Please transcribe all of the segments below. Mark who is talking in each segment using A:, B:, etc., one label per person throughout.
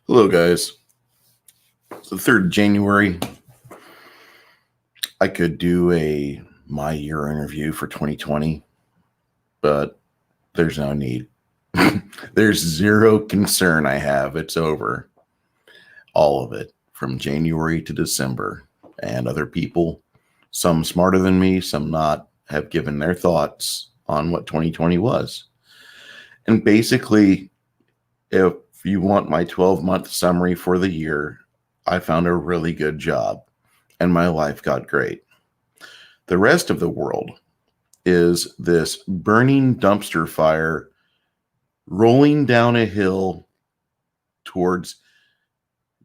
A: Hello, guys. It's the 3rd of January. I could do a my year interview for 2020, but there's no need. There's zero concern I have. It's over. All of it from January to December. And other people, some smarter than me, some not, have given their thoughts on what 2020 was. And basically, if you want my 12-month summary for the year, I found a really good job and my life got great. The rest of the world is this burning dumpster fire rolling down a hill towards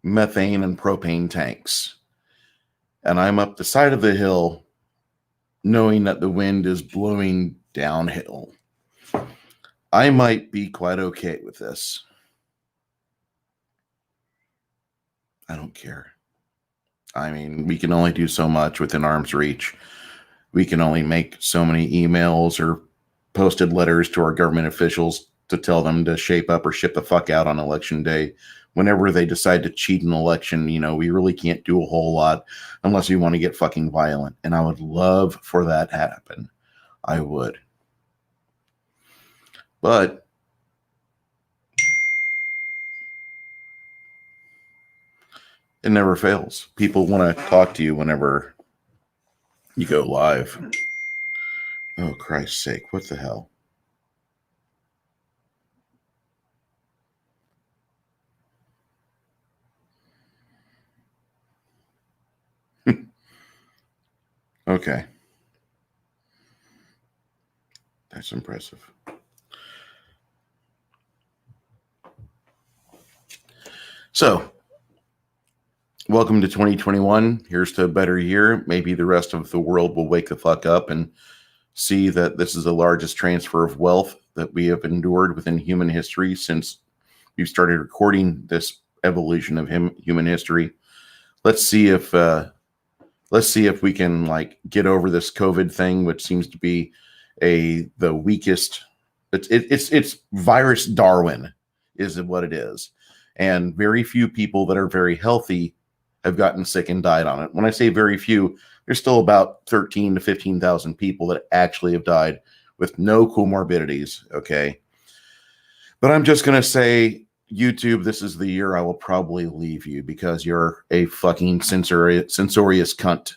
A: methane and propane tanks. And I'm up the side of the hill knowing that the wind is blowing downhill. I might be quite okay with this. I don't care. I mean, we can only do so much within arm's reach. We can only make so many emails or posted letters to our government officials to tell them to shape up or ship the fuck out on election day. Whenever they decide to cheat an election, we really can't do a whole lot unless we want to get fucking violent. And I would love for that to happen. I would. But it never fails. People want to talk to you whenever you go live. Oh, Christ's sake. What the hell? Okay. That's impressive. So, welcome to 2021. Here's to a better year. Maybe the rest of the world will wake the fuck up and see that this is the largest transfer of wealth that we have endured within human history since we've started recording this evolution of human history. Let's see if we can get over this COVID thing, which seems to be the weakest. It's virus Darwin is what it is, and very few people that are very healthy have gotten sick and died on it. When I say very few, there's still about 13 to 15,000 people that actually have died with no comorbidities. Okay, but I'm just gonna say, YouTube, this is the year I will probably leave you because you're a fucking censorious cunt.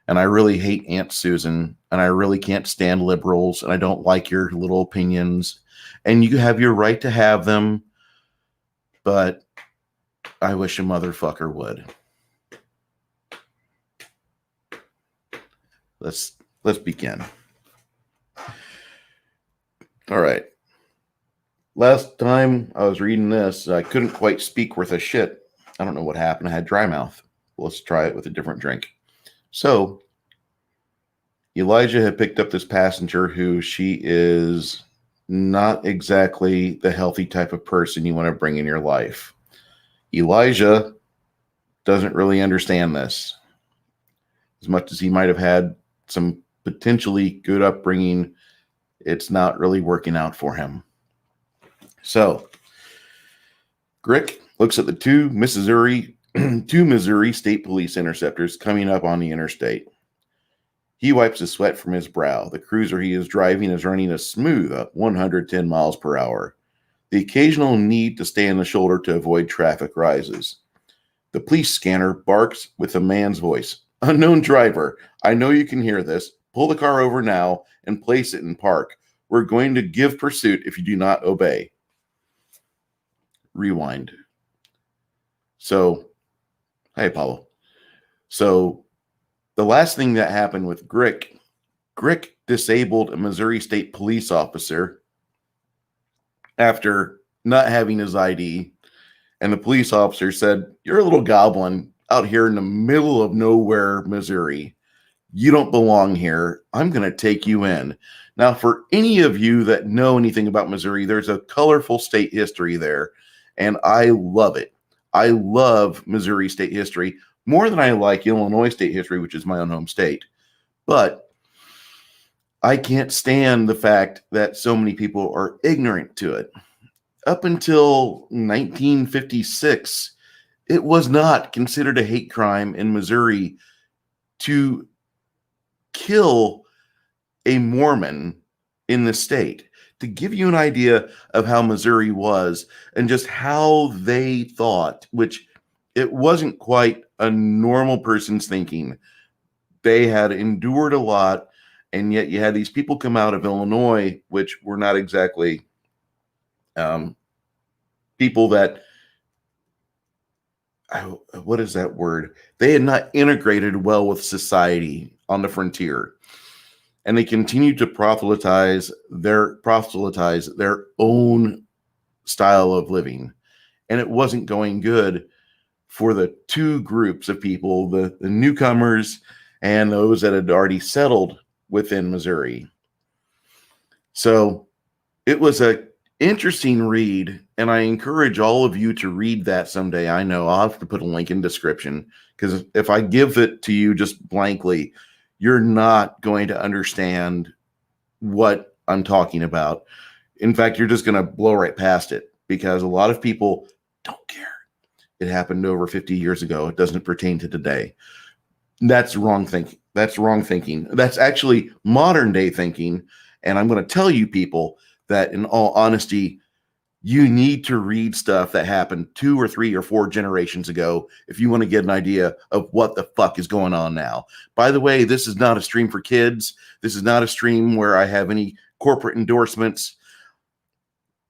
A: And I really hate Aunt Susan, and I really can't stand liberals, and I don't like your little opinions. And you have your right to have them, but I wish a motherfucker would. Let's begin. All right. Last time I was reading this, I couldn't quite speak worth a shit. I don't know what happened. I had dry mouth. Let's try it with a different drink. So, Elijah had picked up this passenger who she is not exactly the healthy type of person you want to bring in your life. Elijah doesn't really understand this. As much as he might have had some potentially good upbringing, it's not really working out for him. So, Grick looks at the two Missouri State Police interceptors coming up on the interstate. He wipes the sweat from his brow. The cruiser he is driving is running a smooth 110 miles per hour. The occasional need to stay on the shoulder to avoid traffic rises. The police scanner barks with a man's voice. Unknown driver, I know you can hear this. Pull the car over now and place it in park. We're going to give pursuit if you do not obey. Rewind. So, hey, Paulo. So, the last thing that happened with Grick disabled a Missouri State police officer after not having his ID. And the police officer said, "You're a little goblin out here in the middle of nowhere, Missouri. You don't belong here. I'm going to take you in." Now, for any of you that know anything about Missouri, there's a colorful state history there, and I love it. I love Missouri state history more than I like Illinois state history, which is my own home state. But I can't stand the fact that so many people are ignorant to it. up until 1956, it was not considered a hate crime in Missouri to kill a Mormon in the state. To give you an idea of how Missouri was and just how they thought, which it wasn't quite a normal person's thinking. They had endured a lot, and yet you had these people come out of Illinois, which were not exactly people that, what is that word? They had not integrated well with society on the frontier. And they continued to proselytize their own style of living. And it wasn't going good for the two groups of people, the newcomers and those that had already settled within Missouri. So it was an interesting read, and I encourage all of you to read that someday. I know I'll have to put a link in description, because if I give it to you just blankly, you're not going to understand what I'm talking about. In fact, you're just going to blow right past it, because a lot of people don't care. It happened over 50 years ago. It doesn't pertain to today. That's wrong thinking. That's wrong thinking. That's actually modern day thinking. And I'm going to tell you people that, in all honesty, you need to read stuff that happened 2 or 3 or 4 generations ago if you want to get an idea of what the fuck is going on now. By the way, this is not a stream for kids. This is not a stream where I have any corporate endorsements.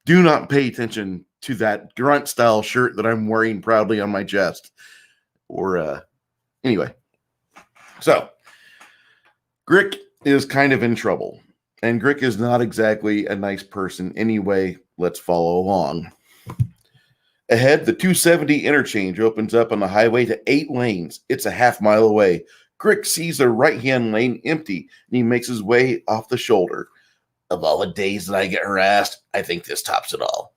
A: Do not pay attention to that grunt style shirt that I'm wearing proudly on my chest. Or anyway. So Grick is kind of in trouble. And Grick is not exactly a nice person anyway. Let's follow along. Ahead, the 270 interchange opens up on the highway to 8 lanes. It's a half mile away. Grick sees the right-hand lane empty, and he makes his way off the shoulder. Of all the days that I get harassed, I think this tops it all.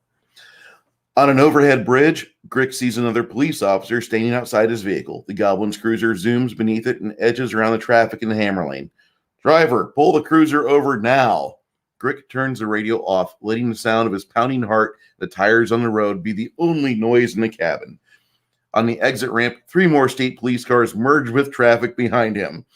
A: On an overhead bridge, Grick sees another police officer standing outside his vehicle. The Goblin's cruiser zooms beneath it and edges around the traffic in the hammer lane. Driver, pull the cruiser over now. Grick turns the radio off, letting the sound of his pounding heart, the tires on the road, be the only noise in the cabin. On the exit ramp, 3 more state police cars merge with traffic behind him.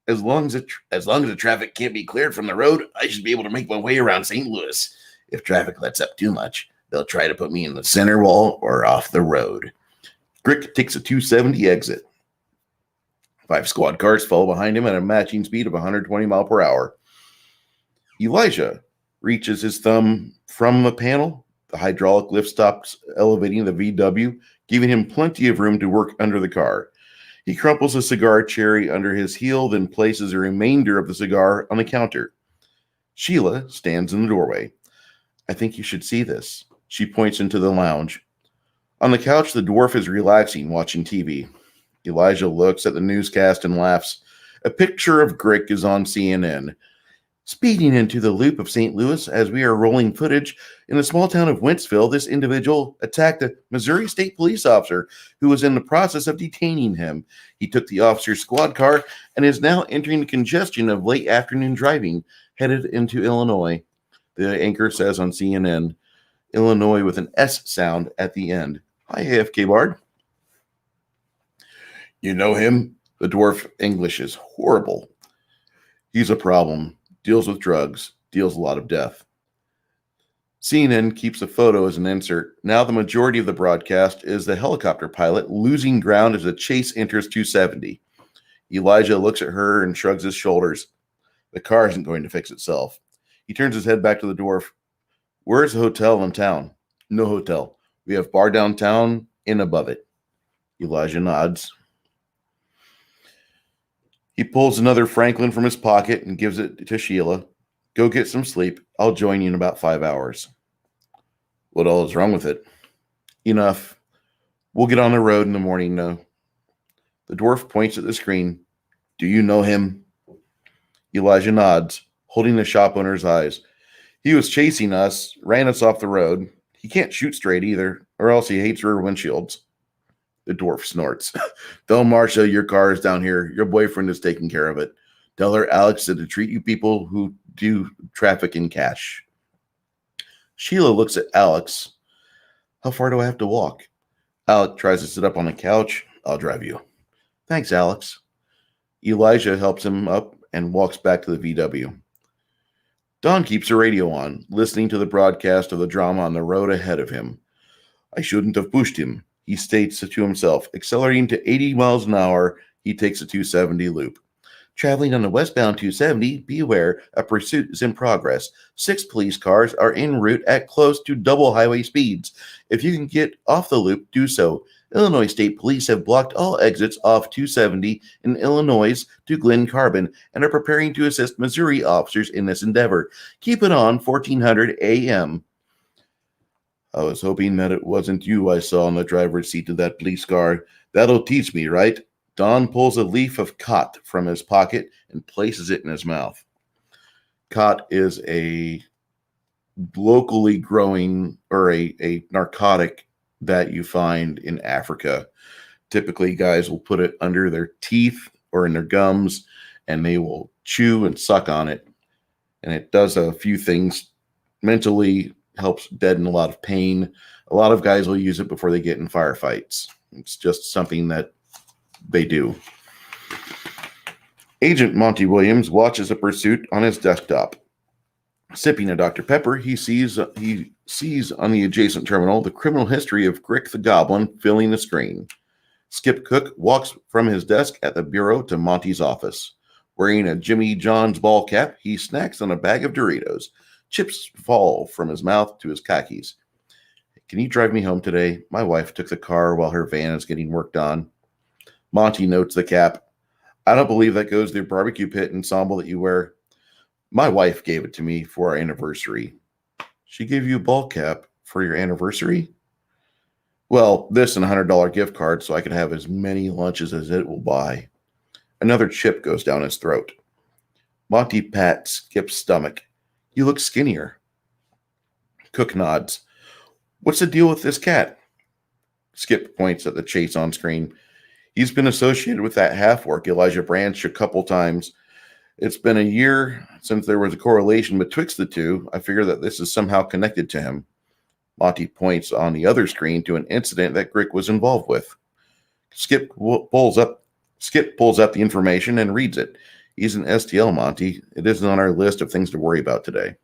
A: As long as the traffic can't be cleared from the road, I should be able to make my way around St. Louis. If traffic lets up too much, they'll try to put me in the center wall or off the road. Grick takes a 270 exit. 5 squad cars follow behind him at a matching speed of 120 miles per hour. Elijah reaches his thumb from the panel. The hydraulic lift stops elevating the VW, giving him plenty of room to work under the car. He crumples a cigar cherry under his heel, then places the remainder of the cigar on the counter. Sheila stands in the doorway. I think you should see this. She points into the lounge. On the couch, the dwarf is relaxing, watching TV. Elijah looks at the newscast and laughs. A picture of Grick is on CNN. Speeding into the loop of St. Louis as we are rolling footage, in the small town of Wentzville, this individual attacked a Missouri State police officer who was in the process of detaining him. He took the officer's squad car and is now entering the congestion of late afternoon driving, headed into Illinois. The anchor says on CNN, Illinois with an S sound at the end. Hi, AFK Bard. You know him? The dwarf English is horrible. He's a problem. Deals with drugs. Deals a lot of death. CNN keeps a photo as an insert. Now the majority of the broadcast is the helicopter pilot losing ground as the chase enters 270. Elijah looks at her and shrugs his shoulders. The car isn't going to fix itself. He turns his head back to the dwarf. Where's the hotel in town? No hotel. We have bar downtown, inn above it. Elijah nods. He pulls another Franklin from his pocket and gives it to Sheila. Go get some sleep. I'll join you in about 5 hours. What all is wrong with it? Enough. We'll get on the road in the morning, no. The dwarf points at the screen. Do you know him? Elijah nods, holding the shop owner's eyes. He was chasing us, ran us off the road. He can't shoot straight either, or else he hates rear windshields. The dwarf snorts. Tell Marcia your car is down here. Your boyfriend is taking care of it. Tell her Alex said to treat you people who do traffic in cash. Sheila looks at Alex How far do I have to walk? Alec tries to sit up on the couch. I'll drive you. Thanks, Alex. Elijah helps him up and walks back to the VW. Don keeps the radio on, listening to the broadcast of the drama on the road ahead of him. I shouldn't have pushed him, he states to himself. Accelerating to 80 miles an hour, he takes a 270 loop. Traveling on the westbound 270, be aware a pursuit is in progress. 6 police cars are en route at close to double highway speeds. If you can get off the loop, do so. Illinois State Police have blocked all exits off 270 in Illinois to Glen Carbon and are preparing to assist Missouri officers in this endeavor. Keep it on 1400 a.m. I was hoping that it wasn't you I saw in the driver's seat of that police car. That'll teach me, right? Don pulls a leaf of khat from his pocket and places it in his mouth. Khat is a locally growing or a narcotic that you find in Africa. Typically, guys will put it under their teeth or in their gums, and they will chew and suck on it. And it does a few things. Mentally, helps deaden a lot of pain. A lot of guys will use it before they get in firefights. It's just something that they do. Agent Monty Williams watches a pursuit on his desktop. Sipping a Dr. Pepper, he sees on the adjacent terminal the criminal history of Grick the Goblin filling the screen. Skip Cook walks from his desk at the bureau to Monty's office. Wearing a Jimmy John's ball cap, he snacks on a bag of Doritos. Chips fall from his mouth to his khakis. Can you drive me home today? My wife took the car while her van is getting worked on. Monty notes the cap. I don't believe that goes to the barbecue pit ensemble that you wear. My wife gave it to me for our anniversary. She gave you a ball cap for your anniversary? Well, this and a $100 gift card so I can have as many lunches as it will buy. Another chip goes down his throat. Monty pats Skip's stomach. You look skinnier. Cook nods. What's the deal with this cat? Skip points at the chase on screen. He's been associated with that half-orc Elijah Branch a couple times. It's been a year since there was a correlation betwixt the two. I figure that this is somehow connected to him. Monty points on the other screen to an incident that Grick was involved with. Skip pulls up the information and reads it. He's an STL, Monty. It isn't on our list of things to worry about today.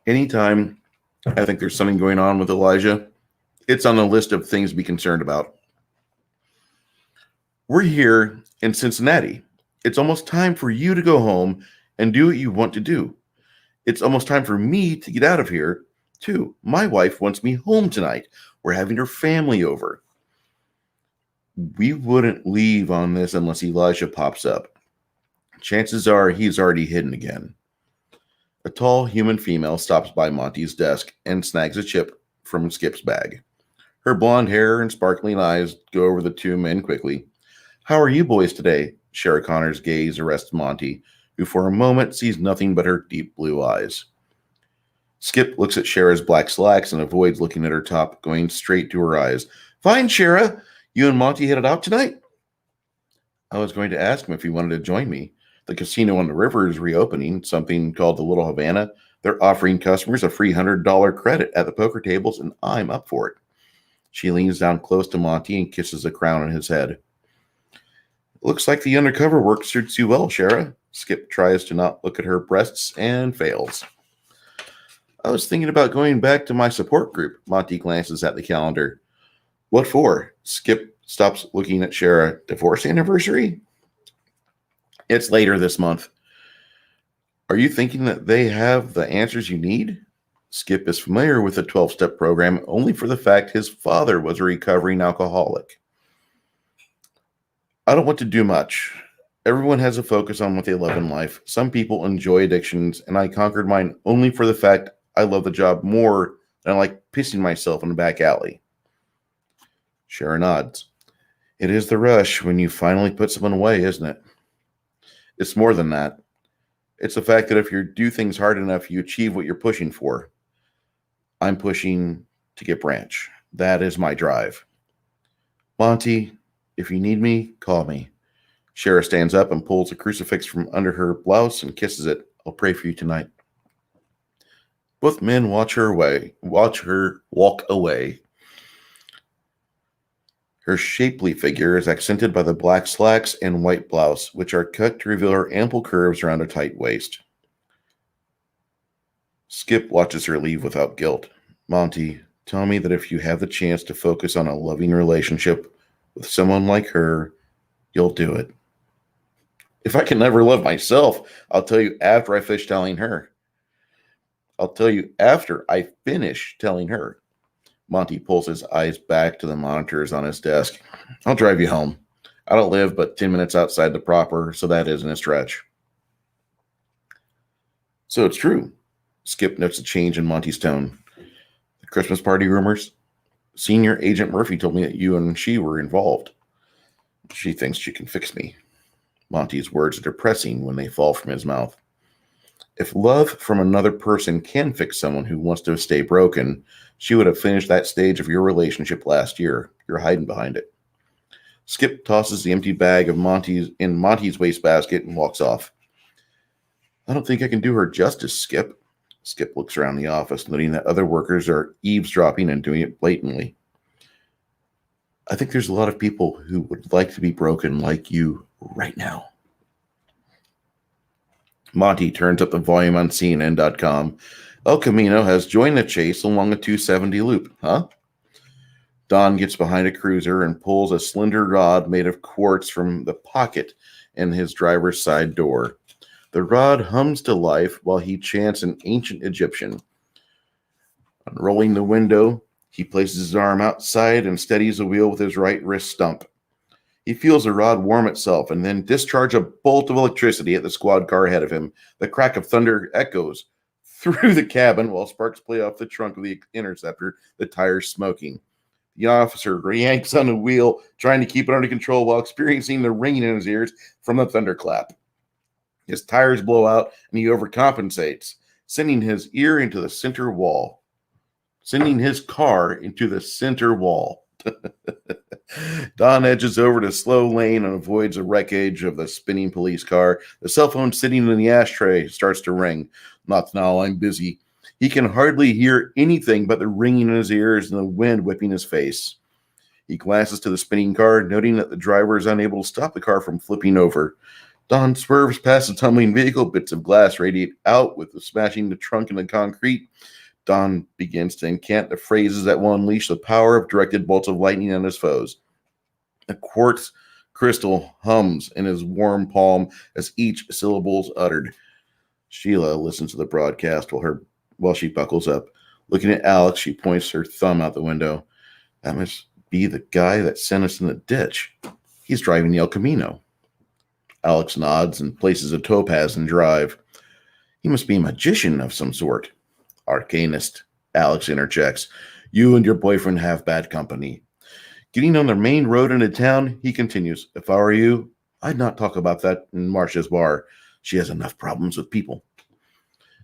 A: Anytime I think there's something going on with Elijah, it's on the list of things to be concerned about. We're here in Cincinnati. It's almost time for you to go home and do what you want to do. It's almost time for me to get out of here, too. My wife wants me home tonight. We're having her family over. We wouldn't leave on this unless Elijah pops up. Chances are he's already hidden again. A tall human female stops by Monty's desk and snags a chip from Skip's bag. Her blonde hair and sparkling eyes go over the two men quickly. How are you boys today? Shara Connor's gaze arrests Monty, who for a moment sees nothing but her deep blue eyes. Skip looks at Shara's black slacks and avoids looking at her top, going straight to her eyes. Fine, Shara. You and Monty headed out tonight? I was going to ask him if he wanted to join me. The casino on the river is reopening, something called the Little Havana. They're offering customers a free $100 credit at the poker tables, and I'm up for it. She leans down close to Monty and kisses the crown on his head. Looks like the undercover work suits you well, Shara. Skip tries to not look at her breasts and fails. I was thinking about going back to my support group. Monty glances at the calendar. What for? Skip stops looking at Shara. Divorce anniversary? It's later this month. Are you thinking that they have the answers you need? Skip is familiar with the 12-step program only for the fact his father was a recovering alcoholic. I don't want to do much. Everyone has a focus on what they love in life. Some people enjoy addictions, and I conquered mine only for the fact I love the job more than I like pissing myself in the back alley. Shara nods. It is the rush when you finally put someone away, isn't it? It's more than that. It's the fact that if you do things hard enough, you achieve what you're pushing for. I'm pushing to get Branch. That is my drive. Monty, if you need me, call me. Shara stands up and pulls a crucifix from under her blouse and kisses it. I'll pray for you tonight. Both men watch her walk away. Her shapely figure is accented by the black slacks and white blouse, which are cut to reveal her ample curves around a tight waist. Skip watches her leave without guilt. Monty, tell me that if you have the chance to focus on a loving relationship with someone like her, you'll do it. If I can never love myself, I'll tell you after I finish telling her. I'll tell you after I finish telling her. Monty pulls his eyes back to the monitors on his desk. I'll drive you home. I don't live but 10 minutes outside the proper, so that isn't a stretch. So it's true. Skip notes a change in Monty's tone. The Christmas party rumors? Senior Agent Murphy told me that you and she were involved. She thinks she can fix me. Monty's words are depressing when they fall from his mouth. If love from another person can fix someone who wants to stay broken, she would have finished that stage of your relationship last year. You're hiding behind it. Skip tosses the empty bag of Monty's wastebasket and walks off. I don't think I can do her justice, Skip. Skip looks around the office, noting that other workers are eavesdropping and doing it blatantly. I think there's a lot of people who would like to be broken like you right now. Monty turns up the volume on CNN.com. El Camino has joined the chase along a 270 loop, huh? Don gets behind a cruiser and pulls a slender rod made of quartz from the pocket in his driver's side door. The rod hums to life while he chants an ancient Egyptian. Unrolling the window, he places his arm outside and steadies the wheel with his right wrist stump. He feels the rod warm itself and then discharge a bolt of electricity at the squad car ahead of him. The crack of thunder echoes through the cabin while sparks play off the trunk of the Interceptor, the tires smoking. The officer yanks on the wheel, trying to keep it under control while experiencing the ringing in his ears from the thunderclap. His tires blow out and he overcompensates, sending his car into the center wall. Don edges over to slow lane and avoids the wreckage of the spinning police car. The cell phone sitting in the ashtray starts to ring. Not now, I'm busy. He can hardly hear anything but the ringing in his ears and the wind whipping his face. He glances to the spinning car, noting that the driver is unable to stop the car from flipping over. Don swerves past the tumbling vehicle. Bits of glass radiate out with the smashing the trunk into the concrete. Don begins to incant the phrases that will unleash the power of directed bolts of lightning on his foes. A quartz crystal hums in his warm palm as each syllable is uttered. Sheila listens to the broadcast while she buckles up. Looking at Alex, she points her thumb out the window. That must be the guy that sent us in the ditch. He's driving the El Camino. Alex nods and places a topaz in drive. He must be a magician of some sort. Arcanist, Alex interjects. You and your boyfriend have bad company. Getting on the main road into town, he continues. If I were you, I'd not talk about that in Marcia's bar. She has enough problems with people.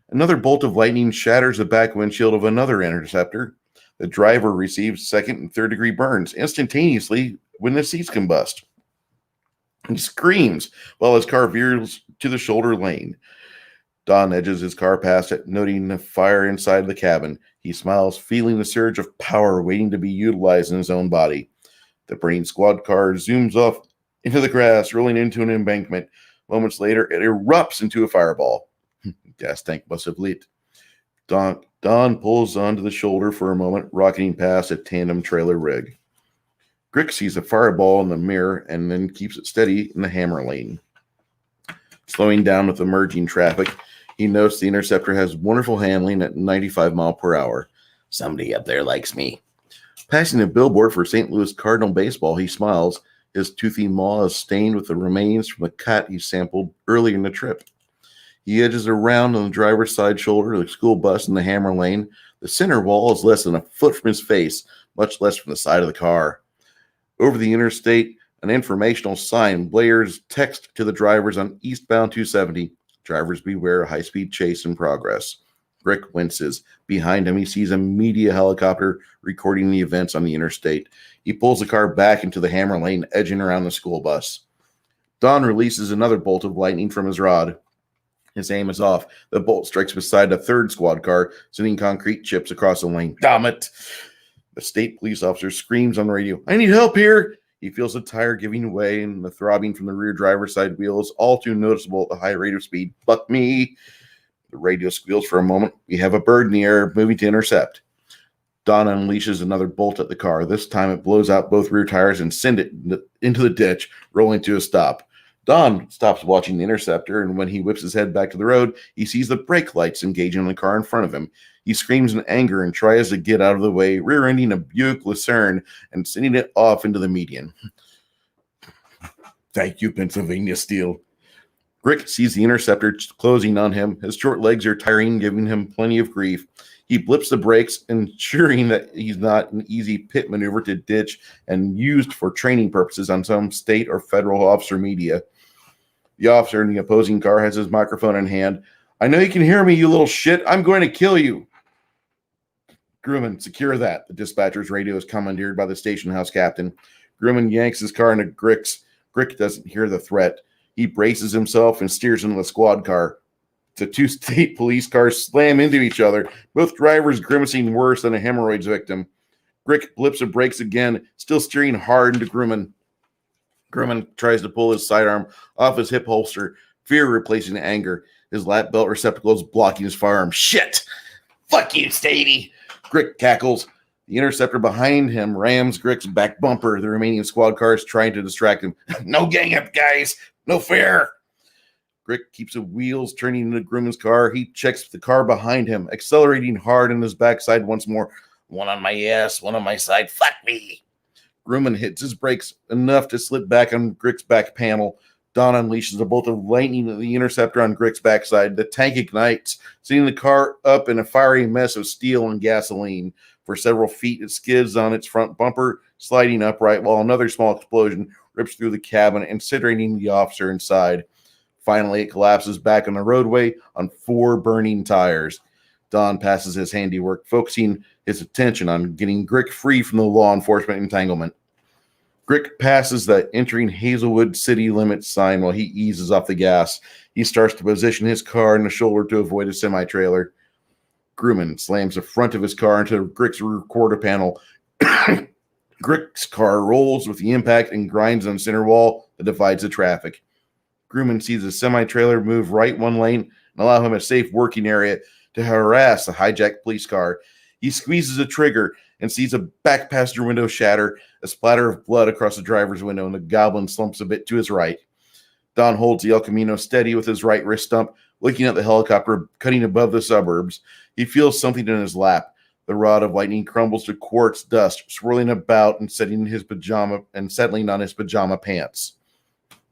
A: Another bolt of lightning shatters the back windshield of another Interceptor. The driver receives second and third degree burns instantaneously when the seats combust. He screams while his car veers to the shoulder lane. Don edges his car past it, noting the fire inside the cabin. He smiles, feeling the surge of power waiting to be utilized in his own body. The Brain Squad car zooms off into the grass, rolling into an embankment. Moments later, it erupts into a fireball. Gas tank must have leaked. Don pulls onto the shoulder for a moment, rocketing past a tandem trailer rig. Grick sees a fireball in the mirror and then keeps it steady in the hammer lane. Slowing down with emerging traffic, he notes the Interceptor has wonderful handling at 95 miles per hour. Somebody up there likes me. Passing a billboard for St. Louis Cardinal baseball, he smiles. His toothy maw is stained with the remains from a cut he sampled early in the trip. He edges around on the driver's side shoulder of the school bus in the hammer lane. The center wall is less than a foot from his face, much less from the side of the car. Over the interstate, an informational sign blares text to the drivers on eastbound 270. Drivers beware, a high-speed chase in progress. Rick winces. Behind him, he sees a media helicopter recording the events on the interstate. He pulls the car back into the hammer lane, edging around the school bus. Don releases another bolt of lightning from his rod. His aim is off. The bolt strikes beside a third squad car, sending concrete chips across the lane. Damn it! The state police officer screams on the radio, "I need help here!" He feels the tire giving way, and the throbbing from the rear driver's side wheel is all too noticeable at the high rate of speed. "Fuck me!" The radio squeals for a moment. We have a bird in the air, moving to intercept. Don unleashes another bolt at the car. This time it blows out both rear tires and sends it into the ditch, rolling to a stop. Don stops watching the interceptor, and when he whips his head back to the road, he sees the brake lights engaging on the car in front of him. He screams in anger and tries to get out of the way, rear-ending a Buick Lucerne and sending it off into the median. "Thank you, Pennsylvania Steel." Grick sees the interceptor closing on him. His short legs are tiring, giving him plenty of grief. He blips the brakes, ensuring that he's not an easy pit maneuver to ditch and used for training purposes on some state or federal officer media. The officer in the opposing car has his microphone in hand. "I know you can hear me, you little shit. I'm going to kill you." "Grumman, secure that." The dispatcher's radio is commandeered by the station house captain. Grumman yanks his car into Grick's. Grick doesn't hear the threat. He braces himself and steers into the squad car. The two state police cars slam into each other, both drivers grimacing worse than a hemorrhoids victim. Grick blips the brakes again, still steering hard into Grumman. Grumman tries to pull his sidearm off his hip holster, fear replacing anger. His lap belt receptacle is blocking his firearm. "Shit! Fuck you, Stady!" Grick cackles. The interceptor behind him rams Grick's back bumper. The remaining squad cars trying to distract him. "No gang up, guys! No fair!" Grick keeps the wheels turning into Grumman's car. He checks the car behind him, accelerating hard on his backside once more. "One on my ass, one on my side. Fuck me!" Grumman hits his brakes enough to slip back on Grick's back panel. Don unleashes a bolt of lightning at the interceptor on Grick's backside. The tank ignites, sending the car up in a fiery mess of steel and gasoline. For several feet, it skids on its front bumper, sliding upright, while another small explosion rips through the cabin, incinerating the officer inside. Finally, it collapses back on the roadway on 4 burning tires. Don passes his handiwork, focusing his attention on getting Grick free from the law enforcement entanglement. Grick passes the entering Hazelwood city limits sign while he eases off the gas. He starts to position his car in the shoulder to avoid a semi-trailer. Grumman slams the front of his car into Grick's rear quarter panel. Grick's car rolls with the impact and grinds on the center wall that divides the traffic. Grumman sees the semi-trailer move right one lane and allow him a safe working area to harass the hijacked police car. He squeezes the trigger and sees a back passenger window shatter, a splatter of blood across the driver's window, and the goblin slumps a bit to his right. Don holds the El Camino steady with his right wrist stump, looking at the helicopter cutting above the suburbs. He feels something in his lap. The rod of lightning crumbles to quartz dust, swirling about and settling on his pajama pants.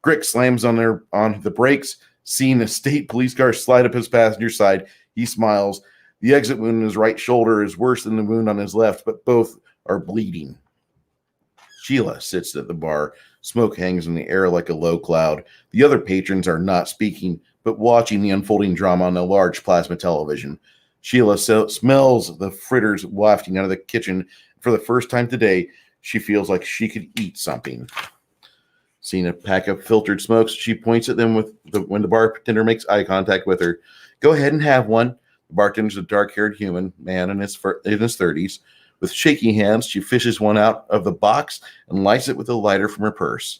A: Grick slams on the brakes, seeing the state police car slide up his passenger side. He smiles. The exit wound in his right shoulder is worse than the wound on his left, but both are bleeding. Sheila sits at the bar. Smoke hangs in the air like a low cloud. The other patrons are not speaking, but watching the unfolding drama on a large plasma television. Sheila smells the fritters wafting out of the kitchen. For the first time today, she feels like she could eat something. Seeing a pack of filtered smokes, she points at them when the bartender makes eye contact with her. "Go ahead and have one." The bartender's a dark-haired human man in his 30s. With shaky hands, she fishes one out of the box and lights it with a lighter from her purse.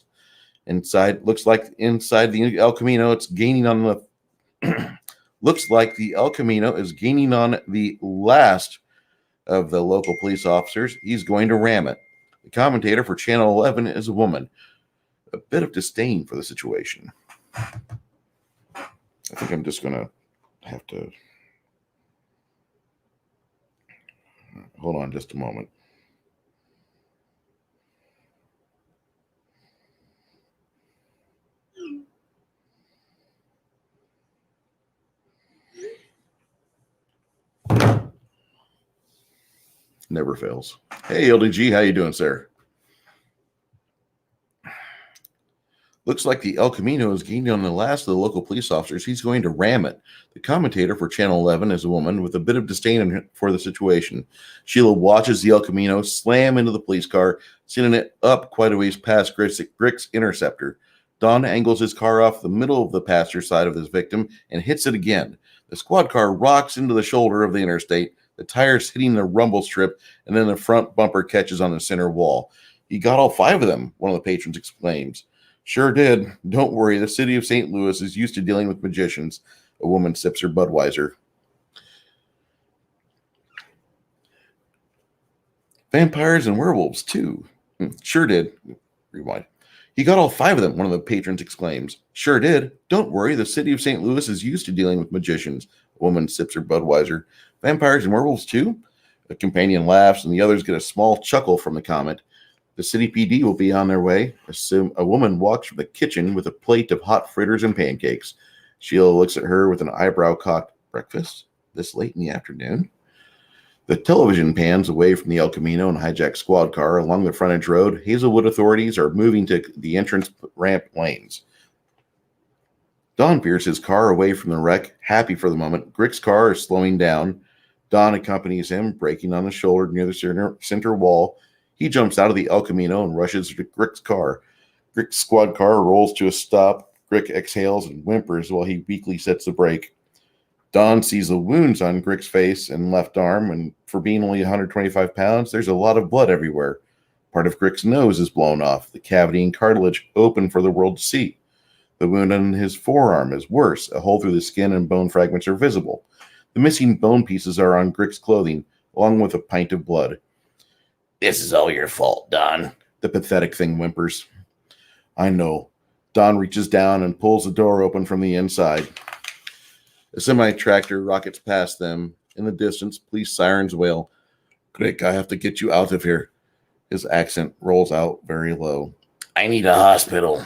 A: Inside the El Camino, it's gaining on the looks like the El Camino is gaining on the last of the local police officers. He's going to ram it. The commentator for Channel 11 is a woman. A bit of disdain for the situation. I think I'm just going to have to hold on just a moment. Never fails. Hey, LDG, how you doing, sir? Looks like the El Camino is gaining on the last of the local police officers. He's going to ram it. The commentator for Channel 11 is a woman with a bit of disdain for the situation. Sheila watches the El Camino slam into the police car, sending it up quite a ways past Grick's interceptor. Don angles his car off the middle of the passenger side of his victim and hits it again. The squad car rocks into the shoulder of the interstate, the tires hitting the rumble strip, and then the front bumper catches on the center wall. "He got all 5 of them," one of the patrons exclaims. "Sure did. Don't worry, the city of St. Louis is used to dealing with magicians." A woman sips her Budweiser. "Vampires and werewolves, too." "Sure did." Rewind. "He got all 5 of them," one of the patrons exclaims. "Sure did. Don't worry, the city of St. Louis is used to dealing with magicians." A woman sips her Budweiser. "Vampires and werewolves, too?" A companion laughs, and the others get a small chuckle from the comment. "The city PD will be on their way." A woman walks from the kitchen with a plate of hot fritters and pancakes. Sheila looks at her with an eyebrow cocked. "Breakfast? This late in the afternoon?" The television pans away from the El Camino and hijacked squad car. Along the frontage road, Hazelwood authorities are moving to the entrance ramp lanes. Don veers his car away from the wreck, happy for the moment. Grick's car is slowing down. Don accompanies him, braking on the shoulder near the center wall. He jumps out of the El Camino and rushes to Grick's car. Grick's squad car rolls to a stop. Grick exhales and whimpers while he weakly sets the brake. Don sees the wounds on Grick's face and left arm, and for being only 125 pounds, there's a lot of blood everywhere. Part of Grick's nose is blown off, the cavity and cartilage open for the world to see. The wound on his forearm is worse. A hole through the skin and bone fragments are visible. The missing bone pieces are on Grick's clothing, along with a pint of blood. "This is all your fault, Don," the pathetic thing whimpers. "I know." Don reaches down and pulls the door open from the inside. A semi-tractor rockets past them. In the distance, police sirens wail. "Grick, I have to get you out of here." His accent rolls out very low. "I need a hospital."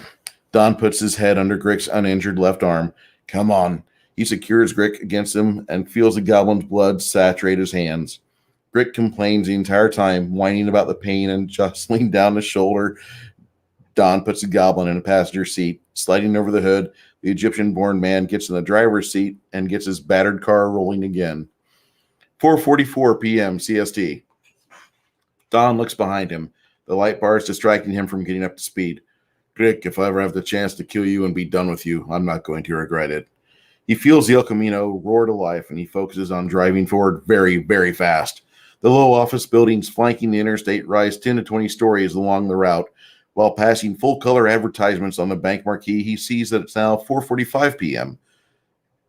A: Don puts his head under Grick's uninjured left arm. "Come on." He secures Grick against him and feels the goblin's blood saturate his hands. Grick complains the entire time, whining about the pain and jostling down the shoulder. Don puts the goblin in a passenger seat. Sliding over the hood, the Egyptian-born man gets in the driver's seat and gets his battered car rolling again. 4:44 p.m. CST. Don looks behind him. The light bar is distracting him from getting up to speed. "Grick, if I ever have the chance to kill you and be done with you, I'm not going to regret it." He feels the El Camino roar to life, and he focuses on driving forward very, very fast. The low office buildings flanking the interstate rise 10 to 20 stories along the route. While passing full-color advertisements on the bank marquee, he sees that it's now 4:45 p.m.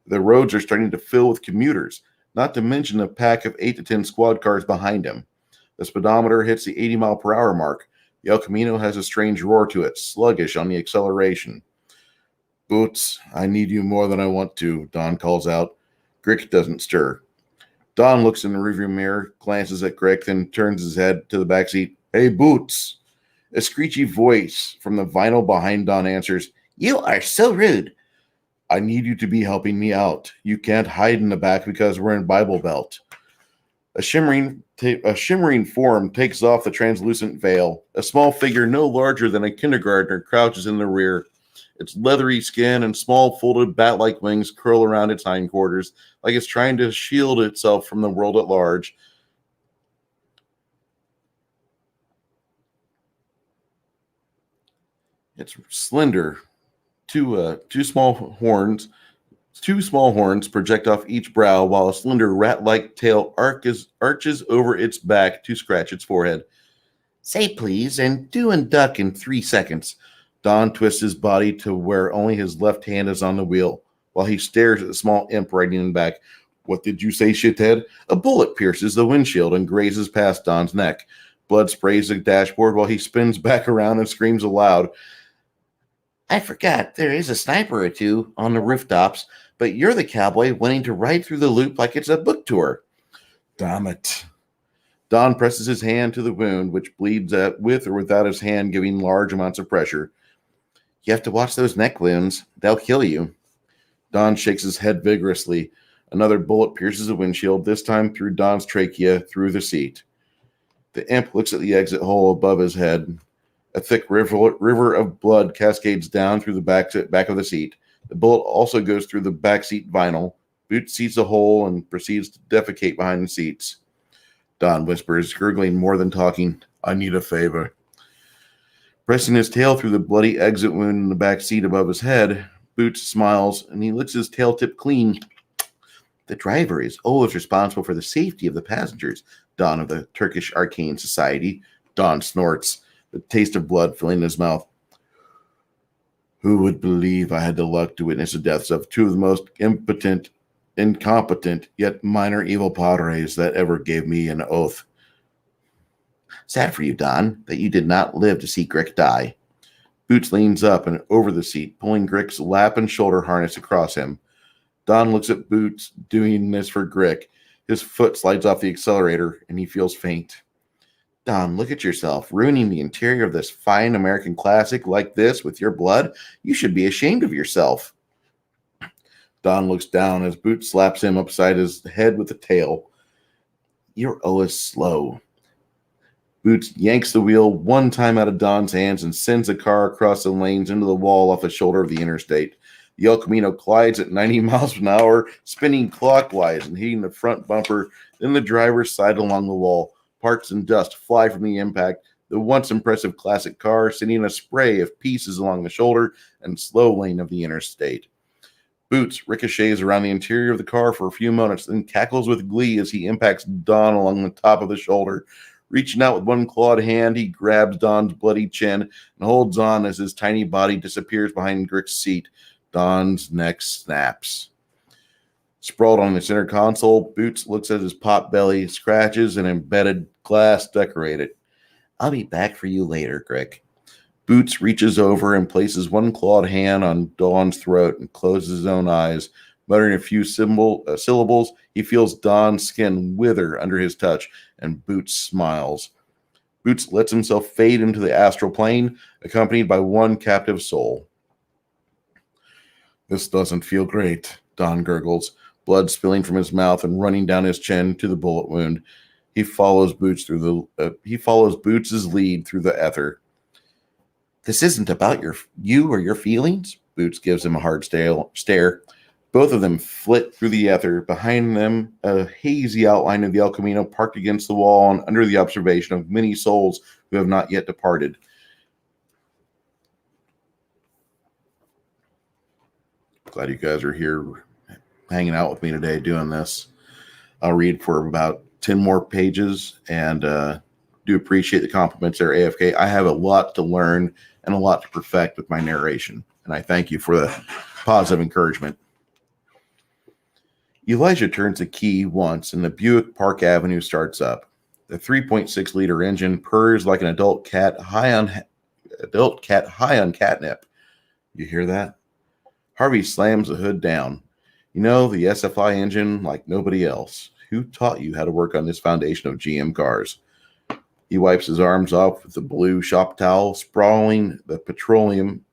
A: The roads are starting to fill with commuters, not to mention a pack of 8 to 10 squad cars behind him. The speedometer hits the 80-mile-per-hour mark. The El Camino has a strange roar to it, sluggish on the acceleration. "Boots, I need you more than I want to," Don calls out. Grick doesn't stir. Don looks in the rearview mirror, glances at Grick, then turns his head to the backseat. "Hey, Boots." A screechy voice from the vinyl behind Don answers, "You are so rude." "I need you to be helping me out. You can't hide in the back because we're in Bible Belt." A shimmering form takes off the translucent veil. A small figure no larger than a kindergartner crouches in the rear. Its leathery skin and small folded bat-like wings curl around its hindquarters, like it's trying to shield itself from the world at large. It's slender. Two small horns project off each brow, while a slender rat-like tail arches over its back to scratch its forehead. "Say please, and do and duck in 3 seconds." Don twists his body to where only his left hand is on the wheel, while he stares at the small imp riding in back. "What did you say, shithead?" A bullet pierces the windshield and grazes past Don's neck. Blood sprays the dashboard while he spins back around and screams aloud. "I forgot, there is a sniper or two on the rooftops, but you're the cowboy wanting to ride through the loop like it's a book tour." "Damn it." Don presses his hand to the wound, which bleeds with or without his hand giving large amounts of pressure. "You have to watch those neck wounds. They'll kill you." Don shakes his head vigorously. Another bullet pierces the windshield, this time through Don's trachea, through the seat. The imp looks at the exit hole above his head. A thick river of blood cascades down through the back of the seat. The bullet also goes through the back seat vinyl. Boots sees a hole and proceeds to defecate behind the seats. Don whispers, gurgling more than talking, "I need a favor." Pressing his tail through the bloody exit wound in the back seat above his head, Boots smiles and he licks his tail tip clean. The driver is always responsible for the safety of the passengers, Don of the Turkish Arcane Society. Don snorts, the taste of blood filling his mouth. Who would believe I had the luck to witness the deaths of two of the most incompetent, yet minor evil padres that ever gave me an oath? Sad for you, Don, that you did not live to see Grick die. Boots leans up and over the seat, pulling Grick's lap and shoulder harness across him. Don looks at Boots doing this for Grick. His foot slides off the accelerator, and he feels faint. Don, look at yourself, ruining the interior of this fine American classic like this with your blood. You should be ashamed of yourself. Don looks down as Boots slaps him upside his head with the tail. You're always slow. Boots yanks the wheel one time out of Don's hands and sends the car across the lanes into the wall off the shoulder of the interstate. The El Camino collides at 90 miles an hour, spinning clockwise and hitting the front bumper. Then the driver slid along the wall. Parts and dust fly from the impact. The once impressive classic car sending a spray of pieces along the shoulder and slow lane of the interstate. Boots ricochets around the interior of the car for a few moments, then cackles with glee as he impacts Don along the top of the shoulder. Reaching out with one clawed hand, he grabs Don's bloody chin and holds on as his tiny body disappears behind Grick's seat. Don's neck snaps. Sprawled on the center console, Boots looks at his pot belly, scratches, and embedded glass decorated. I'll be back for you later, Grick. Boots reaches over and places one clawed hand on Don's throat and closes his own eyes. Muttering a few syllables, he feels Don's skin wither under his touch, and Boots smiles. Boots lets himself fade into the astral plane, accompanied by one captive soul. This doesn't feel great, Don gurgles, blood spilling from his mouth and running down his chin to the bullet wound. He follows Boots' lead through the ether. This isn't about you or your feelings, Boots gives him a hard stare. Both of them flit through the ether. Behind them, a hazy outline of the El Camino parked against the wall and under the observation of many souls who have not yet departed. Glad you guys are here hanging out with me today doing this. I'll read for about 10 more pages and do appreciate the compliments there, AFK. I have a lot to learn and a lot to perfect with my narration, and I thank you for the positive encouragement. Elijah turns the key once, and the Buick Park Avenue starts up. The 3.6-liter engine purrs like an adult cat high on catnip. You hear that? Harvey slams the hood down. You know, the SFI engine like nobody else. Who taught you how to work on this foundation of GM cars? He wipes his arms off with the blue shop towel, spreading the petroleum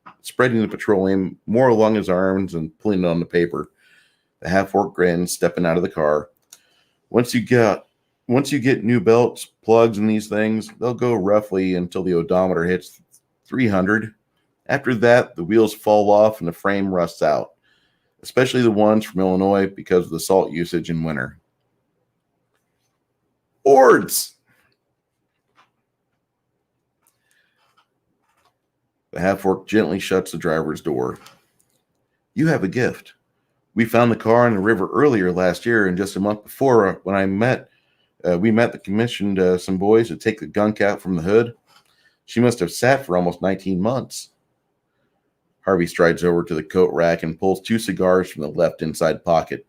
A: more along his arms and pulling it on the paper. The half-orc grins, stepping out of the car. Once you get new belts, plugs, and these things, they'll go roughly until the odometer hits 300. After that, the wheels fall off and the frame rusts out, especially the ones from Illinois because of the salt usage in winter. Ords! The half-orc gently shuts the driver's door. You have a gift. We found the car in the river earlier last year, and just a month before, when we commissioned some boys to take the gunk out from the hood. She must have sat for almost 19 months. Harvey strides over to the coat rack and pulls 2 cigars from the left inside pocket.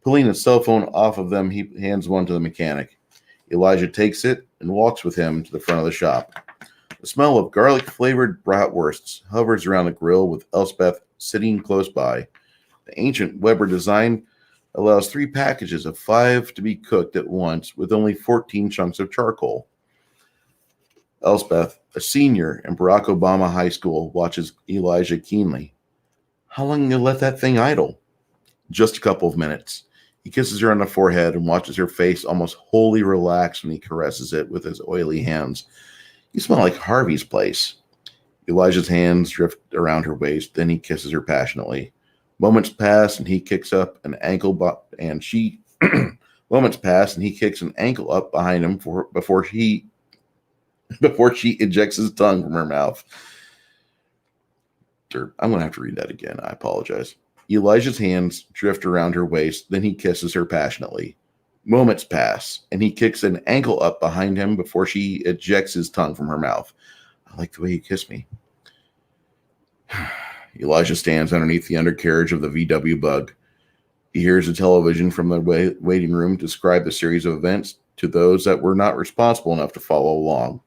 A: Pulling his cell phone off of them, he hands one to the mechanic. Elijah takes it and walks with him to the front of the shop. The smell of garlic-flavored bratwursts hovers around the grill with Elspeth sitting close by. The ancient Weber design allows 3 packages of 5 to be cooked at once with only 14 chunks of charcoal. Elspeth, a senior in Barack Obama High School, watches Elijah keenly. How long will you let that thing idle? Just a couple of minutes. He kisses her on the forehead and watches her face almost wholly relax when he caresses it with his oily hands. You smell like Harvey's place. Elijah's hands drift around her waist, then he kisses her passionately. Moments pass and he kicks up an ankle, Moments pass and he kicks an ankle up behind him before he before she ejects his tongue from her mouth. I'm going to have to read that again. I apologize. Elijah's hands drift around her waist, then he kisses her passionately. Moments pass, and he kicks an ankle up behind him before she ejects his tongue from her mouth. I like the way you kiss me. Elijah stands underneath the undercarriage of the VW Bug. He hears the television from the waiting room describe the series of events to those that were not responsible enough to follow along.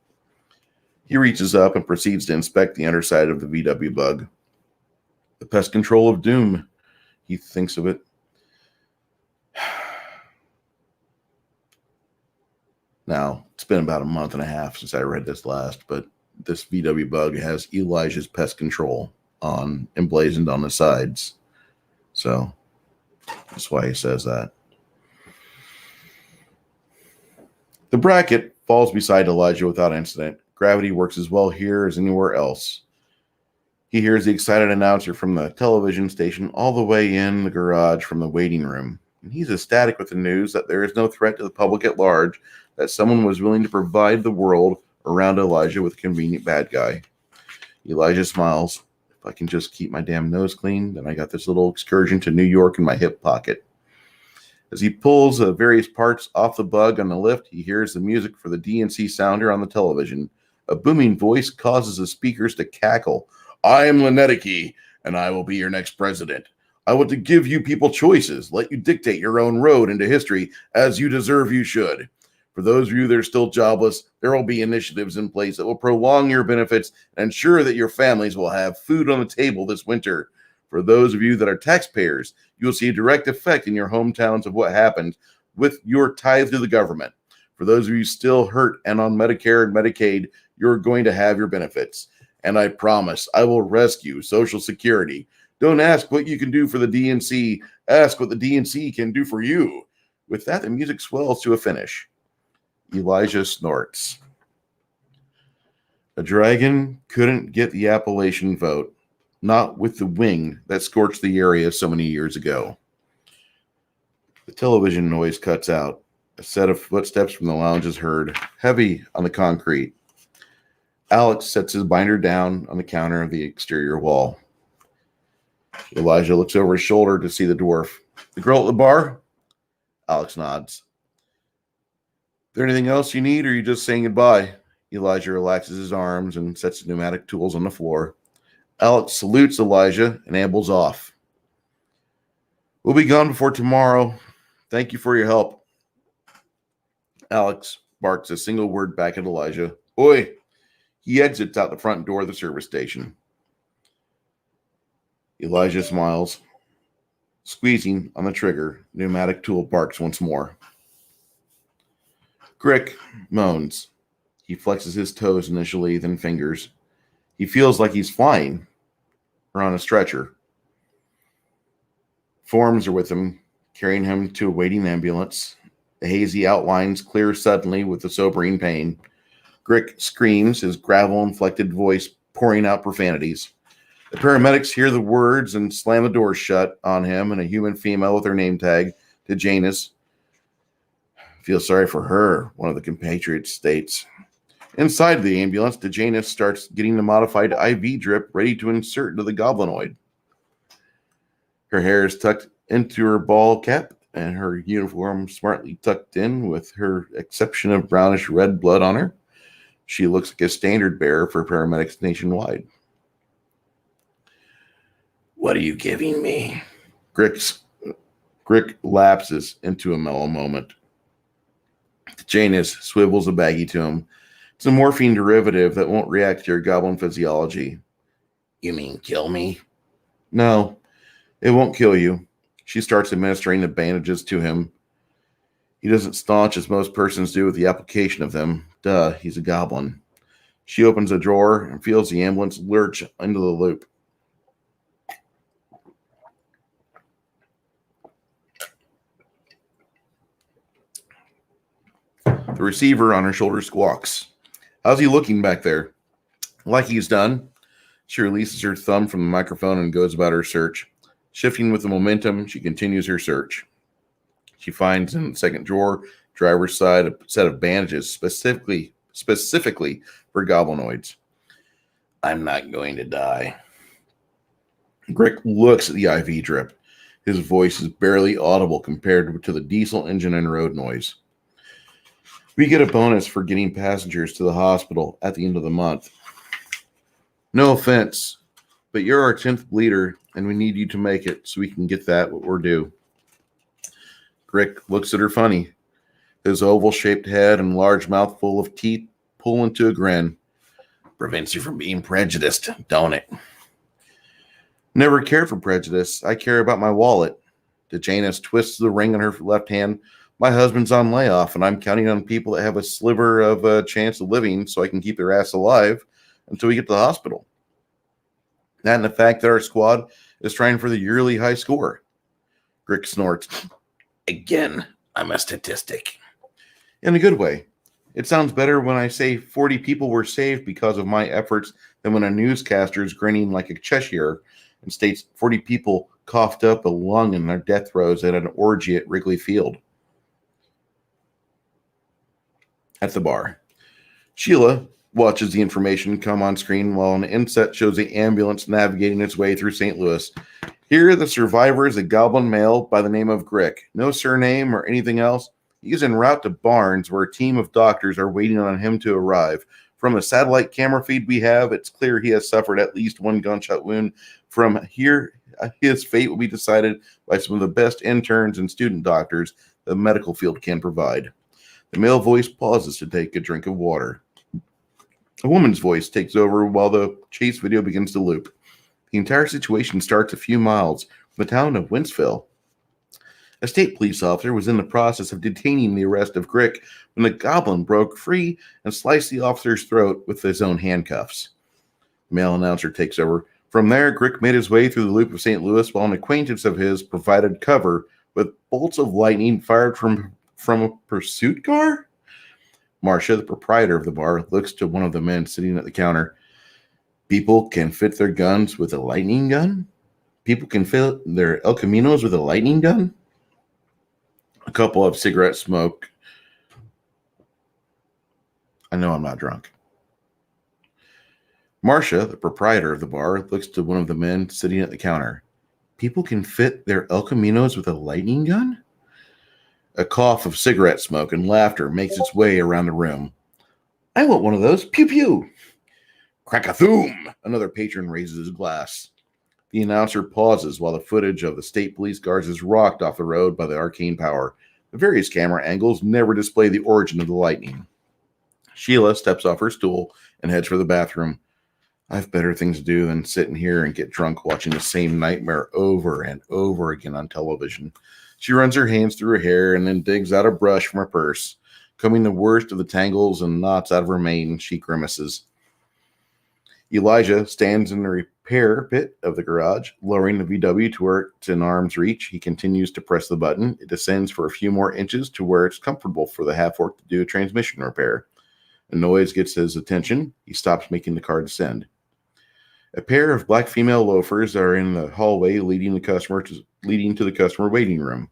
A: He reaches up and proceeds to inspect the underside of the VW Bug. The pest control of doom, he thinks of it. Now, it's been about a month and a half since I read this last, but this VW Bug has Elijah's pest control on emblazoned on the sides. So that's why he says that. The bracket falls beside Elijah without incident. Gravity works as well here as anywhere else. He hears the excited announcer from the television station all the way in the garage from the waiting room. And he's ecstatic with the news that there is no threat to the public at large, that someone was willing to provide the world around Elijah with a convenient bad guy. Elijah smiles. If I can just keep my damn nose clean, then I got this little excursion to New York in my hip pocket. As he pulls various parts off the Bug on the lift, he hears the music for the DNC sounder on the television. A booming voice causes the speakers to cackle. I am Leneticky, and I will be your next president. I want to give you people choices, let you dictate your own road into history as you deserve you should. For those of you that are still jobless, there will be initiatives in place that will prolong your benefits and ensure that your families will have food on the table this winter. For those of you that are taxpayers, you will see a direct effect in your hometowns of what happened with your tithe to the government. For those of you still hurt and on Medicare and Medicaid, you're going to have your benefits. And I promise I will rescue Social Security. Don't ask what you can do for the DNC. Ask what the DNC can do for you. With that, the music swells to a finish. Elijah snorts. A dragon couldn't get the Appalachian vote, not with the wing that scorched the area so many years ago. The television noise cuts out. A set of footsteps from the lounge is heard, heavy on the concrete. Alex sets his binder down on the counter of the exterior wall. Elijah looks over his shoulder to see the dwarf. The girl at the bar? Alex nods. Is there anything else you need, or are you just saying goodbye? Elijah relaxes his arms and sets the pneumatic tools on the floor. Alex salutes Elijah and ambles off. We'll be gone before tomorrow. Thank you for your help. Alex barks a single word back at Elijah. Oi! He exits out the front door of the service station. Elijah smiles. Squeezing on the trigger, pneumatic tool barks once more. Crick moans. He flexes his toes initially, then fingers. He feels like he's flying or on a stretcher. Forms are with him, carrying him to a waiting ambulance. The hazy outlines clear suddenly with the sobering pain. Grick screams, his gravel-inflected voice pouring out profanities. The paramedics hear the words and slam the doors shut on him and a human female with her name tag, DeJanis. Feel sorry for her, one of the compatriots states. Inside the ambulance, DeJanis starts getting the modified IV drip ready to insert into the goblinoid. Her hair is tucked into her ball cap and her uniform smartly tucked in with her exception of brownish red blood on her. She looks like a standard bearer for paramedics nationwide. What are you giving me? Grick lapses into a mellow moment. Janus swivels a baggie to him. It's a morphine derivative that won't react to your goblin physiology. You mean kill me? No, it won't kill you. She starts administering the bandages to him. He doesn't staunch as most persons do with the application of them. Duh, he's a goblin. She opens a drawer and feels the ambulance lurch into the loop. The receiver on her shoulder squawks. How's he looking back there? Like he's done. She releases her thumb from the microphone and goes about her search. Shifting with the momentum, she continues her search. She finds in the second drawer, driver's side, a set of bandages specifically specifically for goblinoids. I'm not going to die. Grick looks at the IV drip. His voice is barely audible compared to the diesel engine and road noise. We get a bonus for getting passengers to the hospital at the end of the month. No offense, but you're our 10th bleeder, and we need you to make it so we can get that what we're due. Grick looks at her funny. His oval-shaped head and large mouth full of teeth pull into a grin. Prevents you from being prejudiced, don't it? Never cared for prejudice. I care about my wallet. DeJanis twists the ring in her left hand. My husband's on layoff, and I'm counting on people that have a sliver of a chance of living so I can keep their ass alive until we get to the hospital. That and the fact that our squad is trying for the yearly high score. Grick snorts. Again, I'm a statistic. In a good way. It sounds better when I say 40 people were saved because of my efforts than when a newscaster is grinning like a Cheshire and states 40 people coughed up a lung in their death throes at an orgy at Wrigley Field. At the bar, Sheila watches the information come on screen while an inset shows the ambulance navigating its way through St. Louis. Here, the survivor is a goblin male by the name of Grick. No surname or anything else. He is en route to Barnes, where a team of doctors are waiting on him to arrive. From the satellite camera feed we have, it's clear he has suffered at least one gunshot wound. From here, his fate will be decided by some of the best interns and student doctors the medical field can provide. The male voice pauses to take a drink of water. A woman's voice takes over while the chase video begins to loop. The entire situation starts a few miles from the town of Wentzville. A state police officer was in the process of detaining the arrest of Grick when the goblin broke free and sliced the officer's throat with his own handcuffs. The male announcer takes over. From there, Grick made his way through the loop of St. Louis while an acquaintance of his provided cover with bolts of lightning fired from a pursuit car? Marcia, the proprietor of the bar, looks to one of the men sitting at the counter. People can fit their guns with a lightning gun? People can fit their El Caminos with a lightning gun? A couple of cigarette smoke. I know I'm not drunk. Marcia, the proprietor of the bar, looks to one of the men sitting at the counter. People can fit their El Caminos with a lightning gun? A cough of cigarette smoke and laughter makes its way around the room. I want one of those. Pew pew. Crack-a-thoom. Another patron raises his glass. The announcer pauses while the footage of the state police guards is rocked off the road by the arcane power. The various camera angles never display the origin of the lightning. Sheila steps off her stool and heads for the bathroom. I have better things to do than sit in here and get drunk watching the same nightmare over and over again on television. She runs her hands through her hair and then digs out a brush from her purse. Combing the worst of the tangles and knots out of her mane, she grimaces. Elijah stands in the repair pit of the garage, lowering the VW to where it's in arm's reach. He continues to press the button. It descends for a few more inches to where it's comfortable for the half-orc to do a transmission repair. A noise gets his attention. He stops making the car descend. A pair of black female loafers are in the hallway leading to the customer waiting room.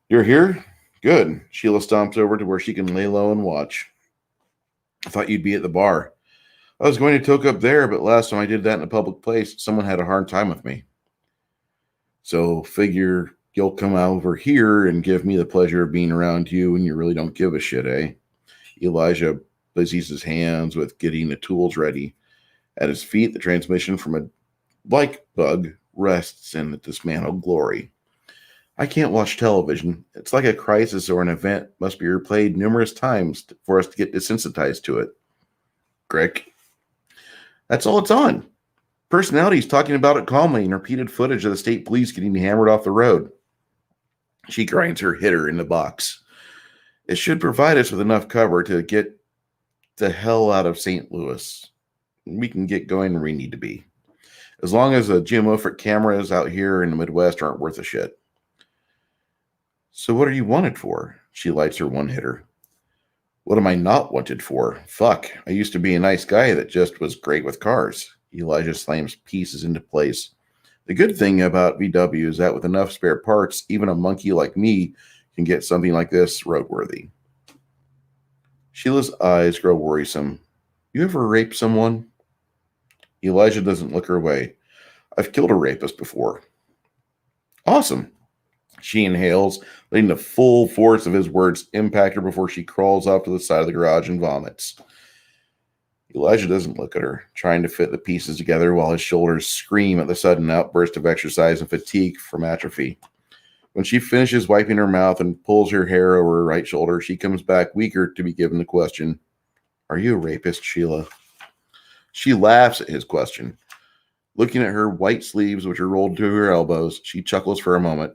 A: You're here? Good. Sheila stomps over to where she can lay low and watch. I thought you'd be at the bar. I was going to toke up there, but last time I did that in a public place, someone had a hard time with me. So figure you'll come over here and give me the pleasure of being around you and you really don't give a shit, eh? Elijah busies his hands with getting the tools ready. At his feet, the transmission from a like bug rests in the dismantled glory. I can't watch television. It's like a crisis or an event must be replayed numerous times for us to get desensitized to it. Grick. That's all it's on. Personalities talking about it calmly and repeated footage of the state police getting hammered off the road. She grinds her hitter in the box. It should provide us with enough cover to get the hell out of St. Louis. We can get going where we need to be. As long as the geomorphic cameras out here in the Midwest aren't worth a shit. So what are you wanted for? She lights her one hitter. What am I not wanted for? Fuck, I used to be a nice guy that just was great with cars. Elijah slams pieces into place. The good thing about VW is that with enough spare parts, even a monkey like me can get something like this roadworthy. Sheila's eyes grow worrisome. You ever raped someone? Elijah doesn't look her way. I've killed a rapist before. Awesome. She inhales, letting the full force of his words impact her before she crawls off to the side of the garage and vomits. Elijah doesn't look at her, trying to fit the pieces together while his shoulders scream at the sudden outburst of exercise and fatigue from atrophy. When she finishes wiping her mouth and pulls her hair over her right shoulder, she comes back weaker to be given the question, Are you a rapist, Sheila? She laughs at his question. Looking at her white sleeves, which are rolled to her elbows, she chuckles for a moment.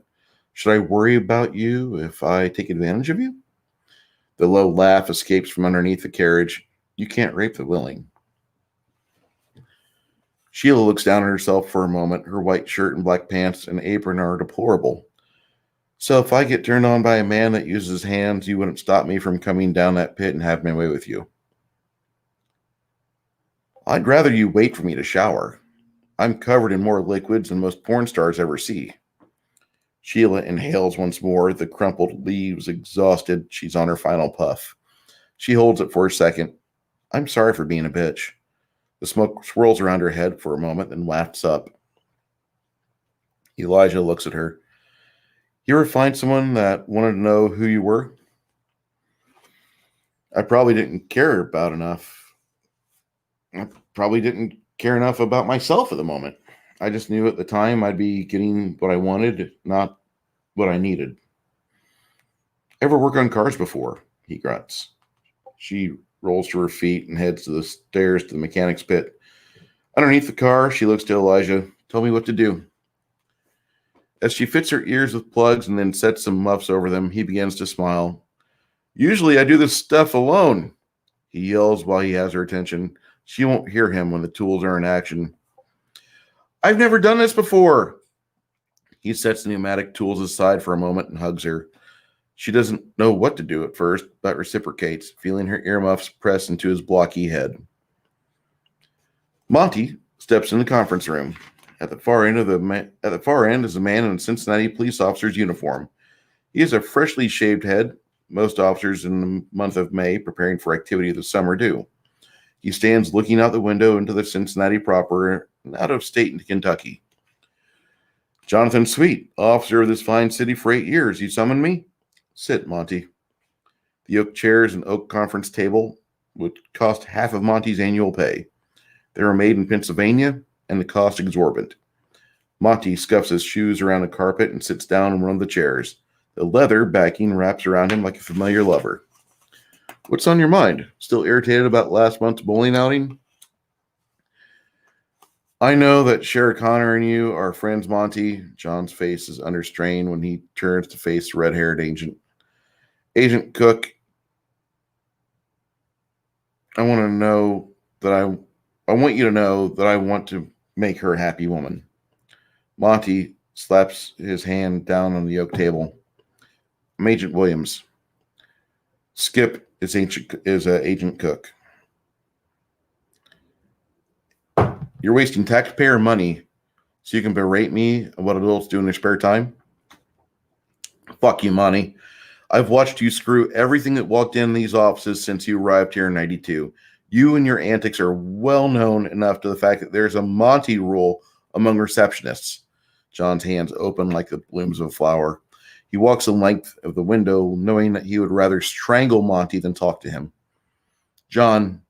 A: Should I worry about you if I take advantage of you? The low laugh escapes from underneath the carriage. You can't rape the willing. Sheila looks down at herself for a moment. Her white shirt and black pants and apron are deplorable. So if I get turned on by a man that uses his hands, you wouldn't stop me from coming down that pit and having my way with you. I'd rather you wait for me to shower. I'm covered in more liquids than most porn stars ever see. Sheila inhales once more, the crumpled leaves exhausted. She's on her final puff. She holds it for a second. I'm sorry for being a bitch. The smoke swirls around her head for a moment, then wafts up. Elijah looks at her. You ever find someone that wanted to know who you were? I probably didn't care about enough. I probably didn't care enough about myself at the moment. I just knew at the time I'd be getting what I wanted, not what I needed. Ever work on cars before? He grunts. She rolls to her feet and heads to the stairs to the mechanic's pit. Underneath the car, she looks to Elijah. Tell me what to do. As she fits her ears with plugs and then sets some muffs over them, he begins to smile. Usually I do this stuff alone, he yells while he has her attention. She won't hear him when the tools are in action. I've never done this before. He sets the pneumatic tools aside for a moment and hugs her. She doesn't know what to do at first, but reciprocates, feeling her earmuffs press into his blocky head. Monty steps in the conference room. At the far end is a man in a Cincinnati police officer's uniform. He has a freshly shaved head. Most officers in the month of May, preparing for activity of the summer, do. He stands looking out the window into the Cincinnati proper and out of state into Kentucky. Jonathan Sweet, officer of this fine city for 8 years. You summoned me? Sit, Monty. The oak chairs and oak conference table would cost half of Monty's annual pay. They were made in Pennsylvania, and the cost exorbitant. Monty scuffs his shoes around the carpet and sits down on one of the chairs. The leather backing wraps around him like a familiar lover. What's on your mind? Still irritated about last month's bowling outing? I know that Sheriff Connor and you are friends, Monty. John's face is under strain when he turns to face the red-haired agent. Agent Cook, I want you to know that I want to make her a happy woman. Monty slaps his hand down on the oak table. I'm Agent Williams. Skip is Agent Cook. You're wasting taxpayer money so you can berate me on what adults do in their spare time? Fuck you, Monty. I've watched you screw everything that walked in these offices since you arrived here in 92. You and your antics are well known enough to the fact that there's a Monty rule among receptionists. John's hands open like the blooms of a flower. He walks the length of the window, knowing that he would rather strangle Monty than talk to him. John,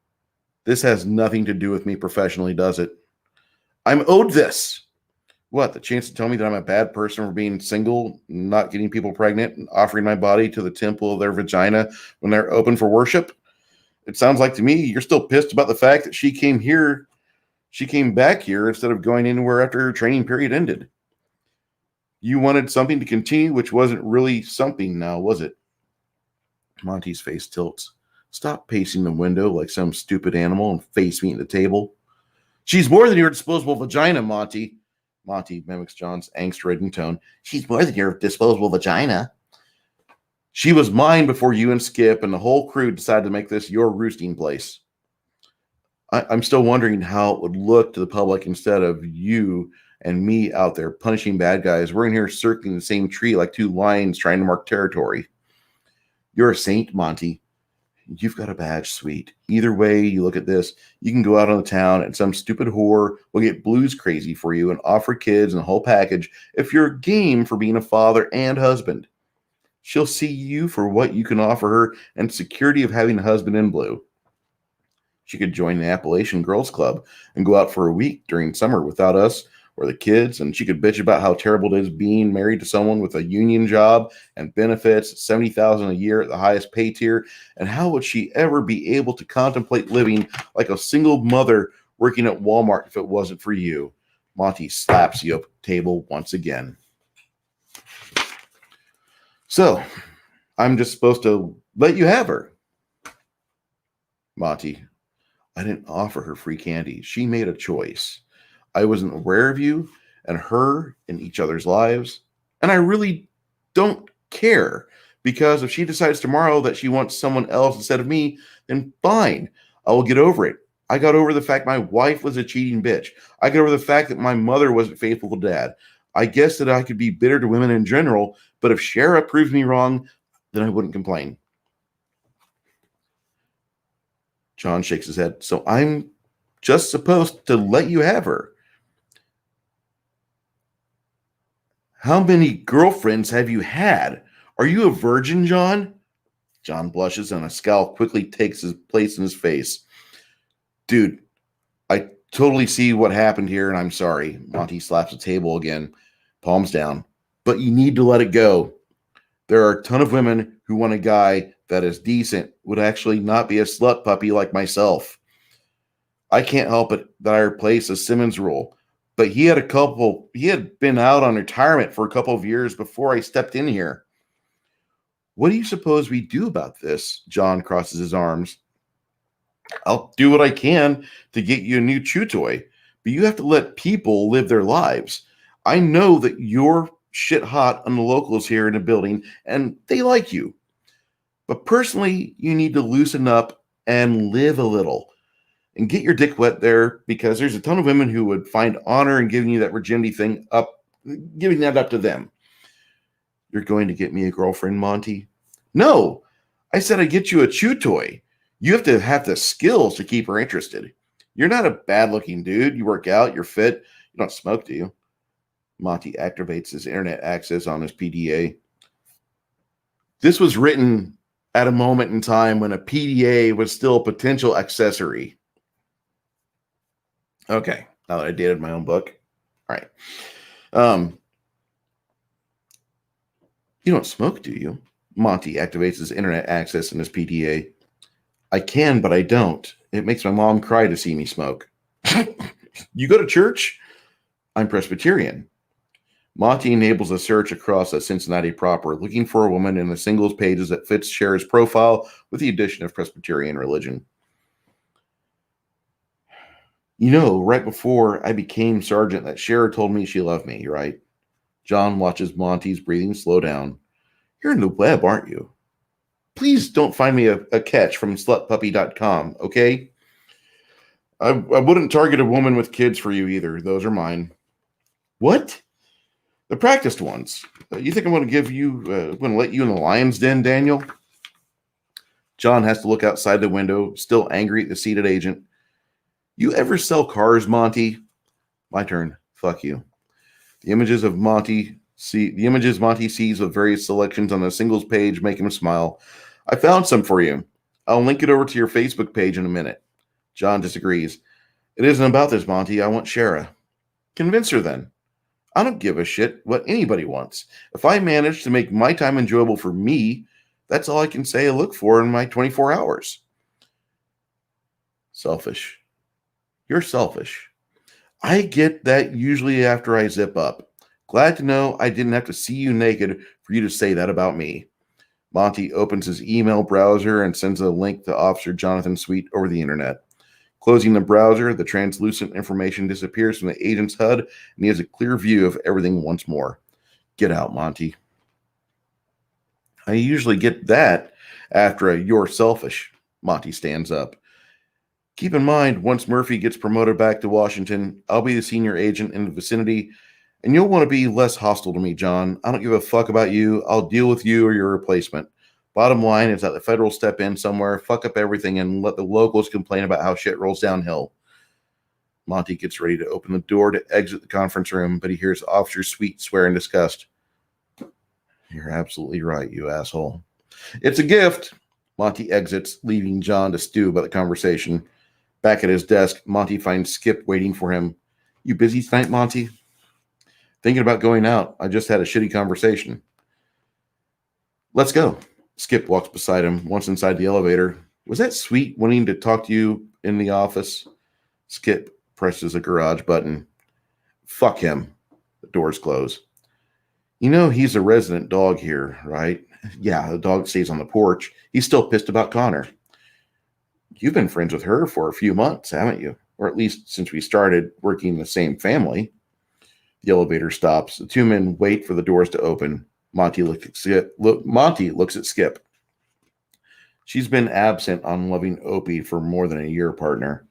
A: this has nothing to do with me professionally, does it? I'm owed this. What, the chance to tell me that I'm a bad person for being single, not getting people pregnant, and offering my body to the temple of their vagina when they're open for worship? It sounds like to me you're still pissed about the fact that she came back here instead of going anywhere after her training period ended. You wanted something to continue, which wasn't really something now, was it? Monty's face tilts. Stop pacing the window like some stupid animal and face me at the table. She's more than your disposable vagina, Monty. Monty mimics John's angst-ridden tone. She's more than your disposable vagina. She was mine before you and Skip and the whole crew decided to make this your roosting place. I'm still wondering how it would look to the public instead of you and me out there punishing bad guys. We're in here circling the same tree like two lions trying to mark territory. You're a saint, Monty. You've got a badge, sweet. Either way you look at this, you can go out on the town and some stupid whore will get blues crazy for you and offer kids and the whole package if you're game for being a father and husband. She'll see you for what you can offer her and security of having a husband in blue. She could join the Appalachian Girls Club and go out for a week during summer without us or the kids, and she could bitch about how terrible it is being married to someone with a union job and benefits, $70,000 a year at the highest pay tier, and how would she ever be able to contemplate living like a single mother working at Walmart if it wasn't for you? Monty slaps the table once again. So, I'm just supposed to let you have her. Monty, I didn't offer her free candy. She made a choice. I wasn't aware of you and her in each other's lives, and I really don't care, because if she decides tomorrow that she wants someone else instead of me, then fine. I will get over it. I got over the fact my wife was a cheating bitch. I got over the fact that my mother wasn't faithful to dad. I guess that I could be bitter to women in general, but if Shara proves me wrong, then I wouldn't complain. John shakes his head. So I'm just supposed to let you have her. How many girlfriends have you had? Are you a virgin, John? John blushes and a scowl quickly takes his place in his face. Dude, I totally see what happened here and I'm sorry. Monty slaps the table again, palms down. But you need to let it go. There are a ton of women who want a guy that is decent, would actually not be a slut puppy like myself. I can't help it that I replaced a Simmons rule, but he had been out on retirement for a couple of years before I stepped in here. What do you suppose we do about this? John crosses his arms. I'll do what I can to get you a new chew toy, but you have to let people live their lives. I know that you're shit hot on the locals here in the building and they like you. But personally, you need to loosen up and live a little and get your dick wet there, because there's a ton of women who would find honor in giving you that virginity thing up, giving that up to them. You're going to get me a girlfriend, Monty? No, I said I'd get you a chew toy. You have to have the skills to keep her interested. You're not a bad looking dude. You work out, you're fit. You don't smoke, do you? Monty activates his internet access on his PDA. This was written at a moment in time when a PDA was still a potential accessory. Okay, now that I dated my own book. All right. You don't smoke, do you? Monty activates his internet access in his PDA. I can, but I don't. It makes my mom cry to see me smoke. You go to church? I'm Presbyterian. Monty enables a search across Cincinnati proper, looking for a woman in the singles pages that fits Shara's profile with the addition of Presbyterian religion. You know, right before I became sergeant, that Shara told me she loved me, right? John watches Monty's breathing slow down. You're in the web, aren't you? Please don't find me a catch from slutpuppy.com, okay? I wouldn't target a woman with kids for you either. Those are mine. What? The practiced ones. You think I'm going to let you in the lion's den, Daniel? John has to look outside the window, still angry at the seated agent. You ever sell cars, Monty? My turn. Fuck you. The images Monty sees of various selections on the singles page make him smile. I found some for you. I'll link it over to your Facebook page in a minute. John disagrees. It isn't about this, Monty. I want Shara. Convince her then. I don't give a shit what anybody wants. If I manage to make my time enjoyable for me, that's all I can say I look for in my 24 hours. Selfish. You're selfish. I get that usually after I zip up. Glad to know I didn't have to see you naked for you to say that about me. Monty opens his email browser and sends a link to Officer Jonathan Sweet over the internet. Closing the browser, the translucent information disappears from the agent's HUD, and he has a clear view of everything once more. Get out, Monty. I usually get that after you're selfish. Monty stands up. Keep in mind, once Murphy gets promoted back to Washington, I'll be the senior agent in the vicinity, and you'll want to be less hostile to me, John. I don't give a fuck about you. I'll deal with you or your replacement. Bottom line is that the federal step in somewhere, fuck up everything, and let the locals complain about how shit rolls downhill. Monty gets ready to open the door to exit the conference room, but he hears Officer Sweet swear in disgust. You're absolutely right, you asshole. It's a gift. Monty exits, leaving John to stew about the conversation. Back at his desk, Monty finds Skip waiting for him. You busy tonight, Monty? Thinking about going out. I just had a shitty conversation. Let's go. Skip walks beside him. Once inside the elevator. Was that Sweet wanting to talk to you in the office? Skip presses a garage button. Fuck him. The doors close. You know he's a resident dog here, right? Yeah, the dog stays on the porch. He's still pissed about Connor. You've been friends with her for a few months, haven't you? Or at least since we started working in the same family. The elevator stops. The two men wait for the doors to open. Monty looks at Skip. She's been absent on loving Opie for more than a year, partner.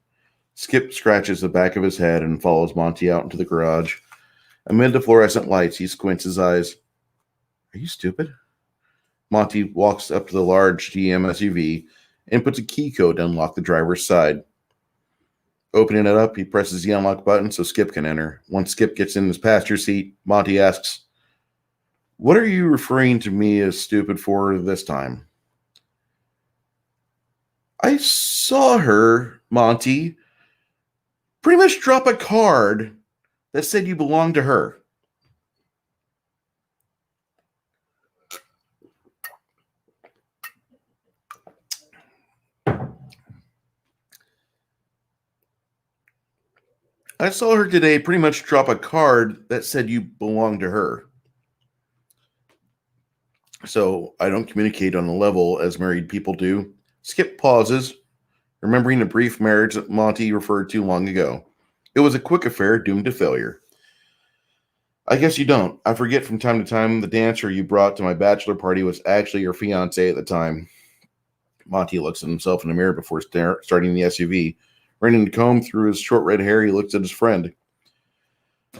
A: Skip scratches the back of his head and follows Monty out into the garage. Amid the fluorescent lights, he squints his eyes. Are you stupid? Monty walks up to the large GM SUV and puts a key code to unlock the driver's side. Opening it up, he presses the unlock button so Skip can enter. Once Skip gets in his passenger seat, Monty asks, what are you referring to me as stupid for this time? I saw her, Monty, pretty much drop a card that said you belonged to her. I saw her today pretty much drop a card that said you belonged to her. So I don't communicate on a level as married people do. Skip pauses, remembering a brief marriage that Monty referred to long ago. It was a quick affair doomed to failure. I guess you don't. I forget from time to time the dancer you brought to my bachelor party was actually your fiancée at the time. Monty looks at himself in the mirror before starting the SUV. Running the comb through his short red hair, he looks at his friend.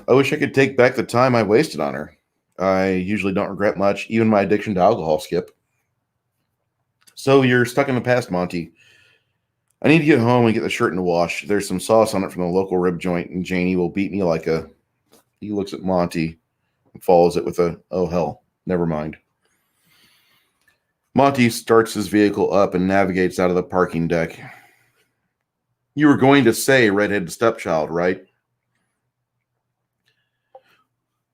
A: I wish I could take back the time I wasted on her. I usually don't regret much, even my addiction to alcohol, Skip. So you're stuck in the past, Monty. I need to get home and get the shirt in the wash. There's some sauce on it from the local rib joint, and Janie will beat me like a... He looks at Monty and follows it with a, oh hell, never mind. Monty starts his vehicle up and navigates out of the parking deck. You were going to say redheaded stepchild, right?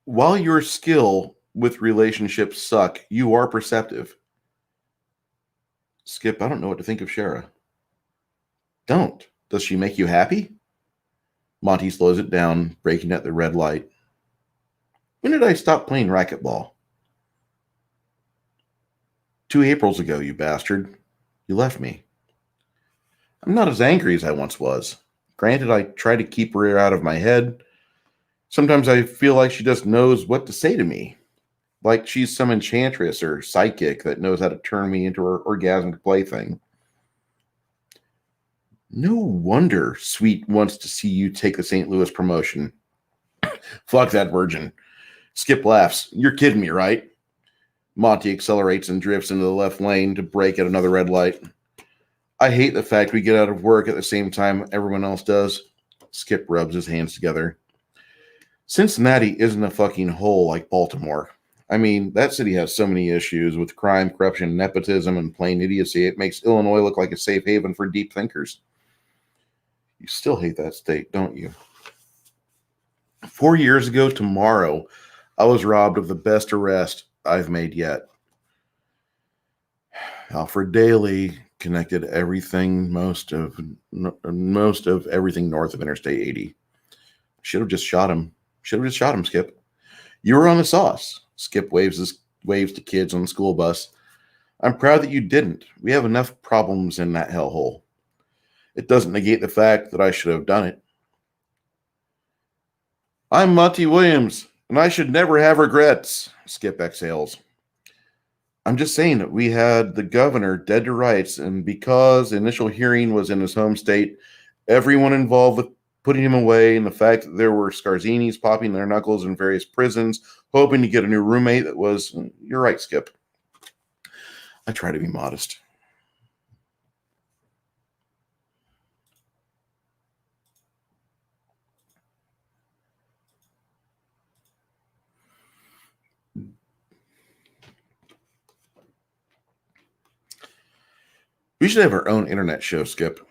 A: While your skill with relationships suck, you are perceptive. Skip, I don't know what to think of Shara. Don't. Does she make you happy? Monty slows it down, braking at the red light. When did I stop playing racquetball? 2 Aprils ago, you bastard. You left me. I'm not as angry as I once was. Granted, I try to keep her out of my head. Sometimes I feel like she just knows what to say to me. Like she's some enchantress or psychic that knows how to turn me into her orgasmic plaything. No wonder Sweet wants to see you take the St. Louis promotion. Fuck that virgin. Skip laughs. You're kidding me, right? Monty accelerates and drifts into the left lane to brake at another red light. I hate the fact we get out of work at the same time everyone else does. Skip rubs his hands together. Cincinnati isn't a fucking hole like Baltimore. I mean, that city has so many issues with crime, corruption, nepotism, and plain idiocy. It makes Illinois look like a safe haven for deep thinkers. You still hate that state, don't you? 4 years ago tomorrow, I was robbed of the best arrest I've made yet. Alfred Daly connected everything, most of everything north of Interstate 80. Should have just shot him. Skip. You were on the sauce. Skip waves to kids on the school bus. I'm proud that you didn't. We have enough problems in that hellhole. It doesn't negate the fact that I should have done it. I'm Monty Williams, and I should never have regrets. Skip exhales. I'm just saying that we had the governor dead to rights, and because the initial hearing was in his home state, everyone involved with putting him away, and the fact that there were Scarzinis popping their knuckles in various prisons, hoping to get a new roommate that was, you're right, Skip. I try to be modest. We should have our own internet show, Skip.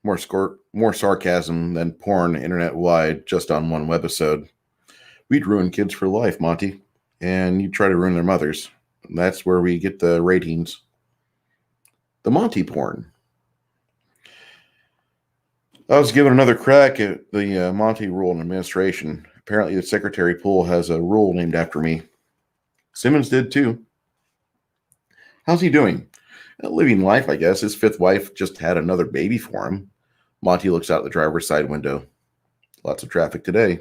A: More sarcasm than porn internet wide just on one webisode. We'd ruin kids for life, Monty. And you try to ruin their mothers. That's where we get the ratings. The Monty porn. I was given another crack at the Monty rule in administration. Apparently, the secretary pool has a rule named after me. Simmons did too. How's he doing? Living life, I guess. His fifth wife just had another baby for him. Monty looks out the driver's side window. Lots of traffic today.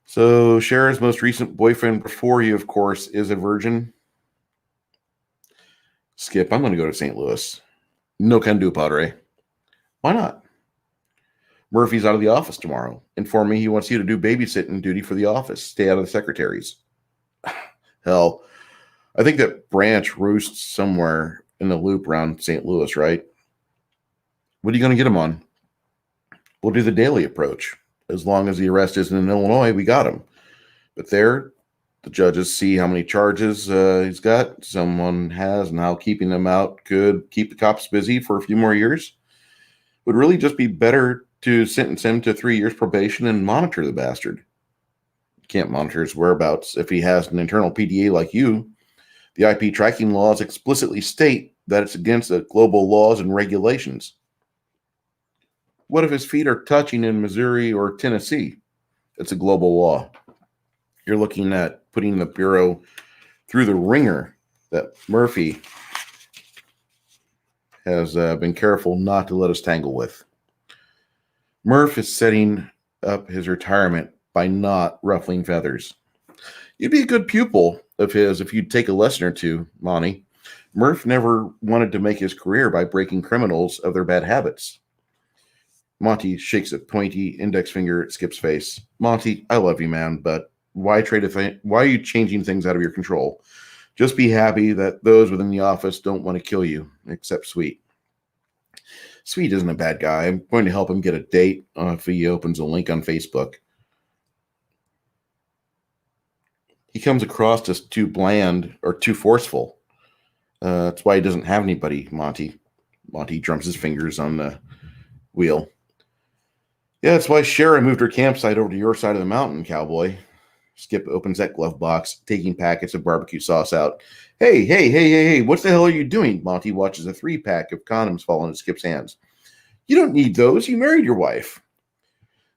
A: So, Cher's most recent boyfriend before you, of course, is a virgin. Skip, I'm going to go to St. Louis. No can do, Padre. Why not? Murphy's out of the office tomorrow. Informed me he wants you to do babysitting duty for the office. Stay out of the secretaries. Hell, I think that Branch roosts somewhere in the loop around St. Louis, right? What are you going to get him on? We'll do the daily approach. As long as the arrest isn't in Illinois, we got him. But there, the judges see how many charges he's got, someone has, and how keeping them out could keep the cops busy for a few more years. Would really just be better to sentence him to 3 years probation and monitor the bastard. Can't monitor his whereabouts if he has an internal PDA like you. The IP tracking laws explicitly state that it's against the global laws and regulations. What if his feet are touching in Missouri or Tennessee? It's a global law. You're looking at putting the Bureau through the ringer that Murphy has been careful not to let us tangle with. Murph is setting up his retirement by not ruffling feathers. You'd be a good pupil of his if you'd take a lesson or two, Monty. Murph never wanted to make his career by breaking criminals of their bad habits. Monty shakes a pointy index finger at Skip's face. Monty, I love you, man, but why why are you changing things out of your control? Just be happy that those within the office don't want to kill you, except Sweet. Sweet isn't a bad guy. I'm going to help him get a date if he opens a link on Facebook. He comes across as too bland or too forceful. That's why he doesn't have anybody, Monty. Monty drums his fingers on the wheel. Yeah, that's why Shara moved her campsite over to your side of the mountain, cowboy. Skip opens that glove box, taking packets of barbecue sauce out. Hey, what the hell are you doing? Monty watches a 3-pack of condoms fall into Skip's hands. You don't need those. You married your wife.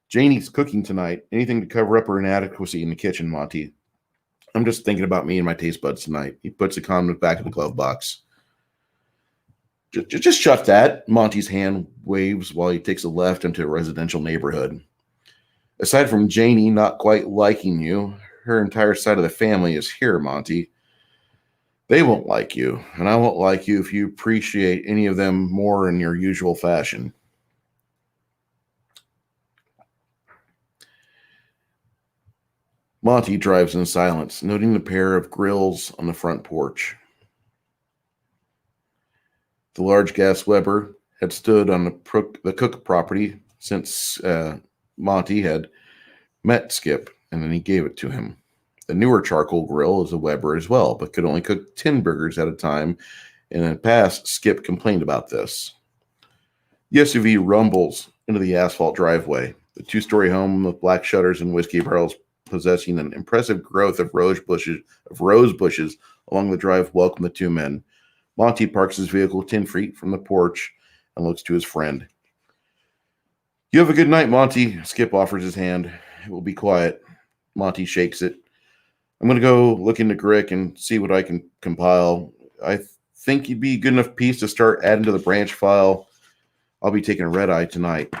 A: Janie's cooking tonight. Anything to cover up her inadequacy in the kitchen, Monty. I'm just thinking about me and my taste buds tonight. He puts the condoms back in the glove box. Just shut that. Monty's hand waves while he takes a left into a residential neighborhood. Aside from Janie not quite liking you, her entire side of the family is here, Monty. They won't like you, and I won't like you if you appreciate any of them more in your usual fashion. Monty drives in silence, noting the pair of grills on the front porch. The large gas Weber had stood on the Cook property since Monty had met Skip, and then he gave it to him. The newer charcoal grill is a Weber as well, but could only cook 10 burgers at a time, and in the past, Skip complained about this. The SUV rumbles into the asphalt driveway. The 2-story home with black shutters and whiskey barrels possessing an impressive growth of rose bushes along the drive welcome the two men. Monty parks his vehicle 10 feet from the porch and looks to his friend. You have a good night, Monty. Skip offers his hand. It will be quiet. Monty shakes it. I'm going to go look into Grick and see what I can compile. I think you'd be a good enough piece to start adding to the branch file. I'll be taking a red eye tonight.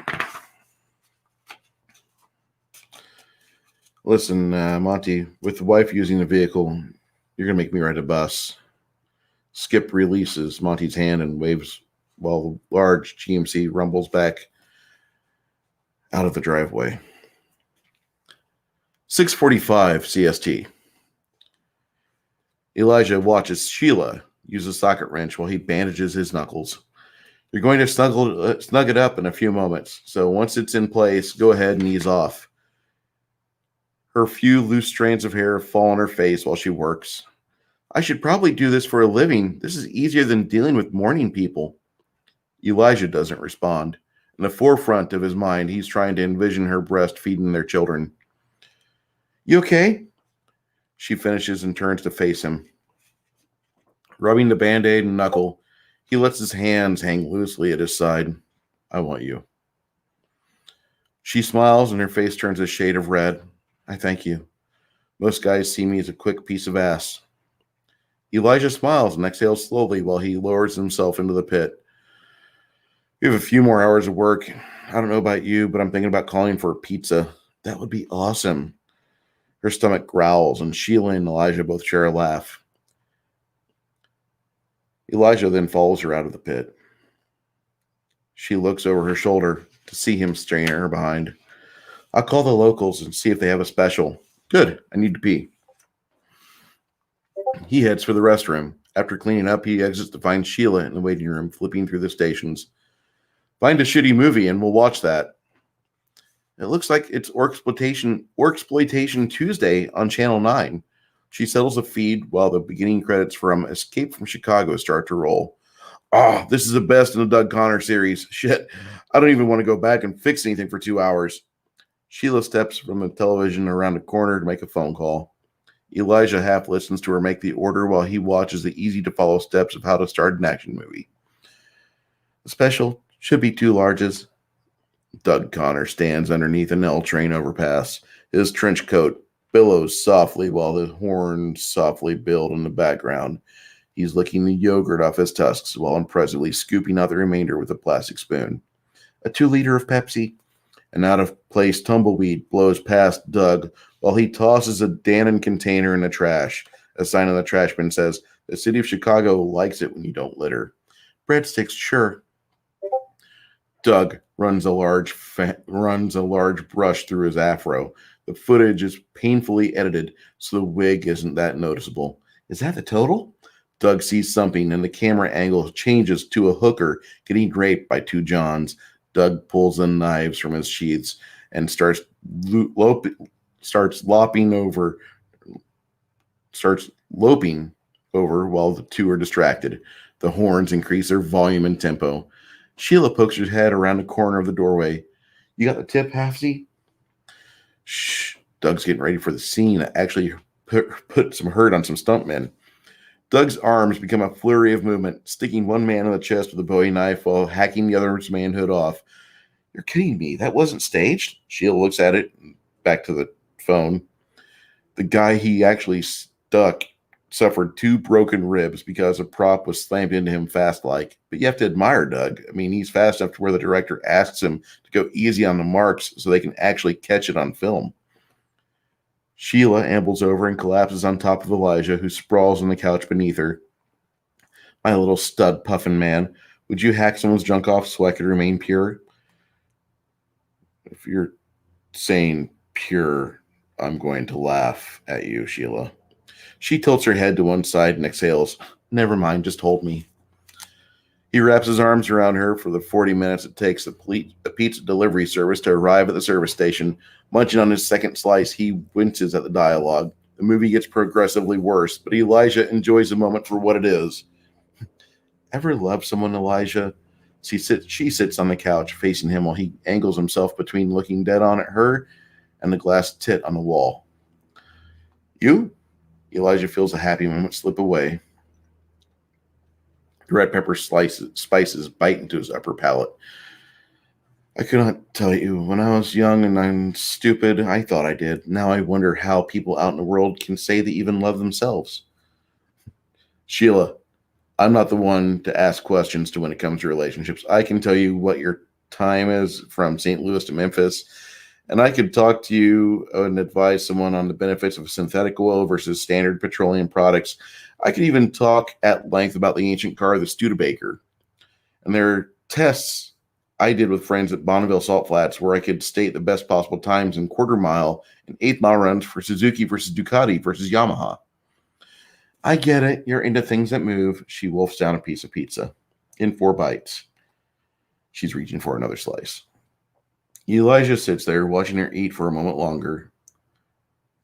A: Listen, Monty, with the wife using the vehicle, you're going to make me ride a bus. Skip releases Monty's hand and waves while the large GMC rumbles back out of the driveway. 6:45 CST. Elijah watches Sheila use a socket wrench while he bandages his knuckles. You're going to snug it up in a few moments, so once it's in place, go ahead and ease off. Her few loose strands of hair fall on her face while she works. I should probably do this for a living. This is easier than dealing with morning people. Elijah doesn't respond. In the forefront of his mind, he's trying to envision her breastfeeding their children. You okay? She finishes and turns to face him. Rubbing the Band-Aid and knuckle, he lets his hands hang loosely at his side. I want you. She smiles and her face turns a shade of red. I thank you. Most guys see me as a quick piece of ass. Elijah smiles and exhales slowly while he lowers himself into the pit. We have a few more hours of work. I don't know about you, but I'm thinking about calling for a pizza. That would be awesome. Her stomach growls, and Sheila and Elijah both share a laugh. Elijah then follows her out of the pit. She looks over her shoulder to see him staring at her behind. I'll call the locals and see if they have a special. Good, I need to pee. He heads for the restroom. After cleaning up, he exits to find Sheila in the waiting room, flipping through the stations. Find a shitty movie and we'll watch that. It looks like it's Exploitation Tuesday on Channel 9. She settles a feed while the beginning credits from Escape from Chicago start to roll. Oh, this is the best in the Doug Connor series. Shit, I don't even want to go back and fix anything for 2 hours. Sheila steps from the television around the corner to make a phone call. Elijah half listens to her make the order while he watches the easy-to-follow steps of how to start an action movie. The special should be 2 larges. Doug Connor stands underneath an L train overpass. His trench coat billows softly while the horns softly build in the background. He's licking the yogurt off his tusks while impressively scooping out the remainder with a plastic spoon. A 2-liter of Pepsi. An out-of-place tumbleweed blows past Doug while he tosses a Dannon container in the trash. A sign on the trash bin says, the city of Chicago likes it when you don't litter. Breadsticks, sure. Doug runs a large brush through his afro. The footage is painfully edited, so the wig isn't that noticeable. Is that the total? Doug sees something, and the camera angle changes to a hooker getting raped by 2 Johns. Doug pulls the knives from his sheaths and starts loping over while the 2 are distracted. The horns increase their volume and tempo. Sheila pokes her head around the corner of the doorway. You got the tip, Halfsy? Shh. Doug's getting ready for the scene that actually put some hurt on some stuntmen. Doug's arms become a flurry of movement, sticking one man in the chest with a Bowie knife while hacking the other's manhood off. You're kidding me. That wasn't staged? Sheila looks at it, back to the phone. The guy he actually stuck suffered 2 broken ribs because a prop was slammed into him fast-like. But you have to admire Doug. I mean, he's fast enough to where the director asks him to go easy on the marks so they can actually catch it on film. Sheila ambles over and collapses on top of Elijah, who sprawls on the couch beneath her. My little stud puffin man, would you hack someone's junk off so I could remain pure? If you're saying pure, I'm going to laugh at you, Sheila. She tilts her head to one side and exhales. Never mind, just hold me. He wraps his arms around her for the 40 minutes it takes the pizza delivery service to arrive at the service station. Munching on his second slice, he winces at the dialogue. The movie gets progressively worse, but Elijah enjoys the moment for what it is. Ever love someone, Elijah? She sits on the couch facing him while he angles himself between looking dead on at her and the glass tit on the wall. You? Elijah feels a happy moment slip away. The red pepper spices bite into his upper palate. I could not tell you. When I was young and I'm stupid, I thought I did. Now I wonder how people out in the world can say they even love themselves. Sheila, I'm not the one to ask questions when it comes to relationships. I can tell you what your time is from St. Louis to Memphis, and I could talk to you and advise someone on the benefits of synthetic oil versus standard petroleum products. I could even talk at length about the ancient car, the Studebaker. And there are tests I did with friends at Bonneville Salt Flats where I could state the best possible times in quarter mile and eighth mile runs for Suzuki versus Ducati versus Yamaha. I get it. You're into things that move. She wolfs down a piece of pizza in 4 bites. She's reaching for another slice. Elijah sits there watching her eat for a moment longer.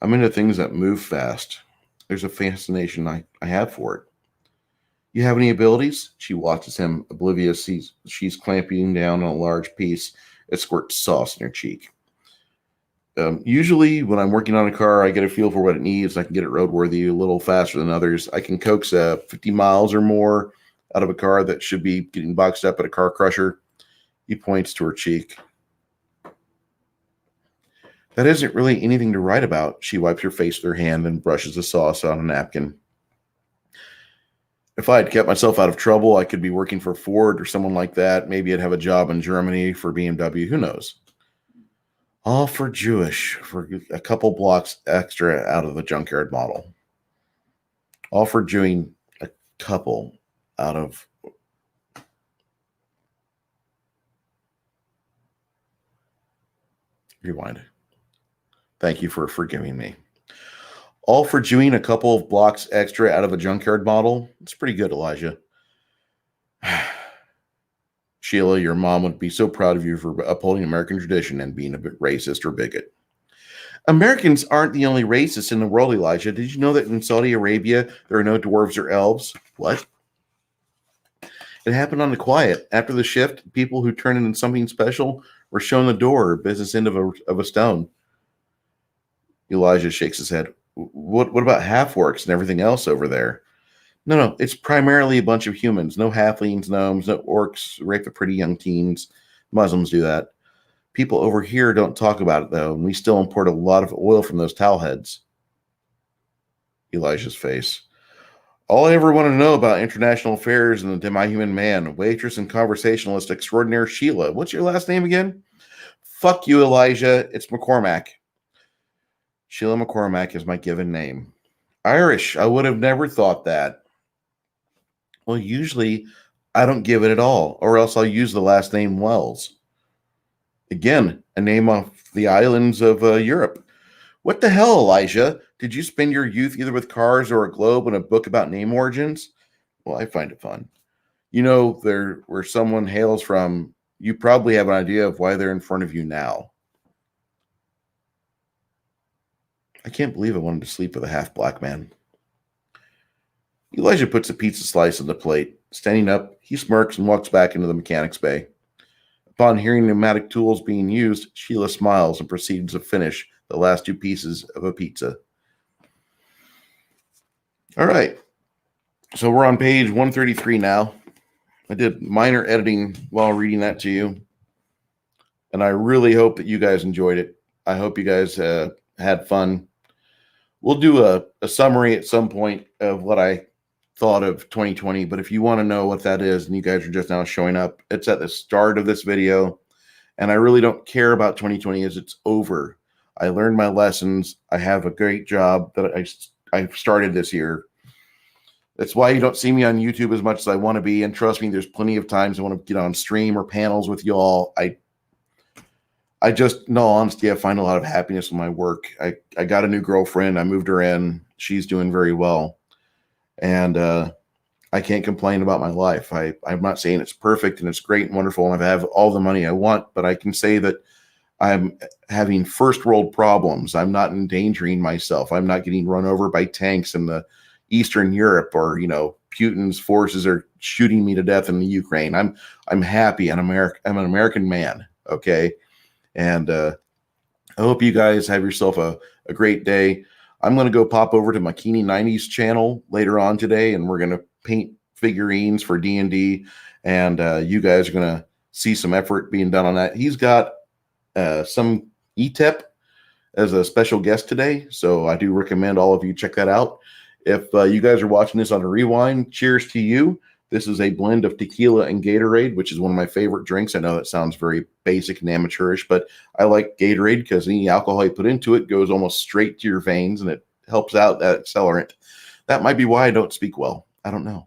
A: I'm into things that move fast. There's a fascination I have for it. You have any abilities? She watches him, oblivious she's clamping down on a large piece that squirts sauce in her cheek. Usually, when I'm working on a car, I get a feel for what it needs. I can get it roadworthy a little faster than others. I can coax 50 miles or more out of a car that should be getting boxed up at a car crusher. He points to her cheek. That isn't really anything to write about. She wipes her face with her hand and brushes the sauce on a napkin. If I had kept myself out of trouble, I could be working for Ford or someone like that. Maybe I'd have a job in Germany for BMW. Who knows? All for Jewish, for a couple blocks extra out of the junkyard model. All for doing a couple out of... Rewind. Thank you for forgiving me. All for doing a couple of blocks extra out of a junkyard model. It's pretty good, Elijah. Sheila, your mom would be so proud of you for upholding American tradition and being a bit racist or bigot. Americans aren't the only racists in the world, Elijah. Did you know that in Saudi Arabia, there are no dwarves or elves? What? It happened on the quiet. After the shift, people who turned into something special were shown the door or business end of a stone. Elijah shakes his head. What about half-orcs and everything else over there? No, it's primarily a bunch of humans. No halflings, gnomes, no orcs rape the pretty young teens. Muslims do that. People over here don't talk about it, though, and we still import a lot of oil from those towel heads. Elijah's face. All I ever want to know about international affairs and the demi-human man, waitress and conversationalist extraordinaire Sheila. What's your last name again? Fuck you, Elijah. It's McCormack. Sheila McCormack is my given name. Irish. I would have never thought that. Well, usually I don't give it at all, or else I'll use the last name Wells. Again, a name off the islands of Europe. What the hell, Elijah? Did you spend your youth either with cars or a globe and a book about name origins? Well, I find it fun. You know, where someone hails from, you probably have an idea of why they're in front of you now. I can't believe I wanted to sleep with a half-black man. Elijah puts a pizza slice on the plate. Standing up, he smirks and walks back into the mechanic's bay. Upon hearing pneumatic tools being used, Sheila smiles and proceeds to finish the last 2 pieces of a pizza. All right. So we're on page 133 now. I did minor editing while reading that to you. And I really hope that you guys enjoyed it. I hope you guys had fun. We'll do a summary at some point of what I thought of 2020, but if you want to know what that is and you guys are just now showing up, it's at the start of this video, and I really don't care about 2020 as it's over. I learned my lessons. I have a great job that I started this year. That's why you don't see me on YouTube as much as I want to be, and trust me, there's plenty of times I want to get on stream or panels with y'all. I just, in all honesty, I find a lot of happiness in my work. I got a new girlfriend. I moved her in. She's doing very well. And I can't complain about my life. I'm not saying it's perfect and it's great and wonderful and I have all the money I want, but I can say that I'm having first world problems. I'm not endangering myself. I'm not getting run over by tanks in the Eastern Europe, or, you know, Putin's forces are shooting me to death in the Ukraine. I'm happy and I'm an American man. Okay. And I hope you guys have yourself a great day. I'm going to go pop over to Makini 90s channel later on today, and we're going to paint figurines for D&D, and you guys are going to see some effort being done on that. He's got some ETEP as a special guest today, so I do recommend all of you check that out. If you guys are watching this on a rewind, cheers to you. This is a blend of tequila and Gatorade, which is one of my favorite drinks. I know that sounds very basic and amateurish, but I like Gatorade because any alcohol you put into it goes almost straight to your veins, and it helps out that accelerant. That might be why I don't speak well. I don't know.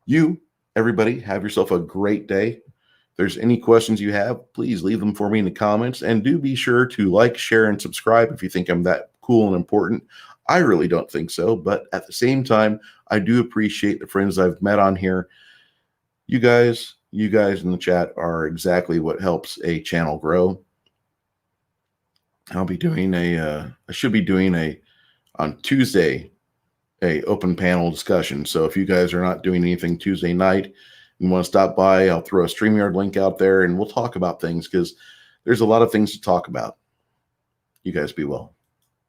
A: You, everybody, have yourself a great day. If there's any questions you have, please leave them for me in the comments, and do be sure to like, share, and subscribe if you think I'm that cool and important. I really don't think so. But at the same time, I do appreciate the friends I've met on here. You guys in the chat are exactly what helps a channel grow. I'll be doing I should be doing on Tuesday, a open panel discussion. So if you guys are not doing anything Tuesday night and want to stop by, I'll throw a StreamYard link out there and we'll talk about things because there's a lot of things to talk about. You guys be well.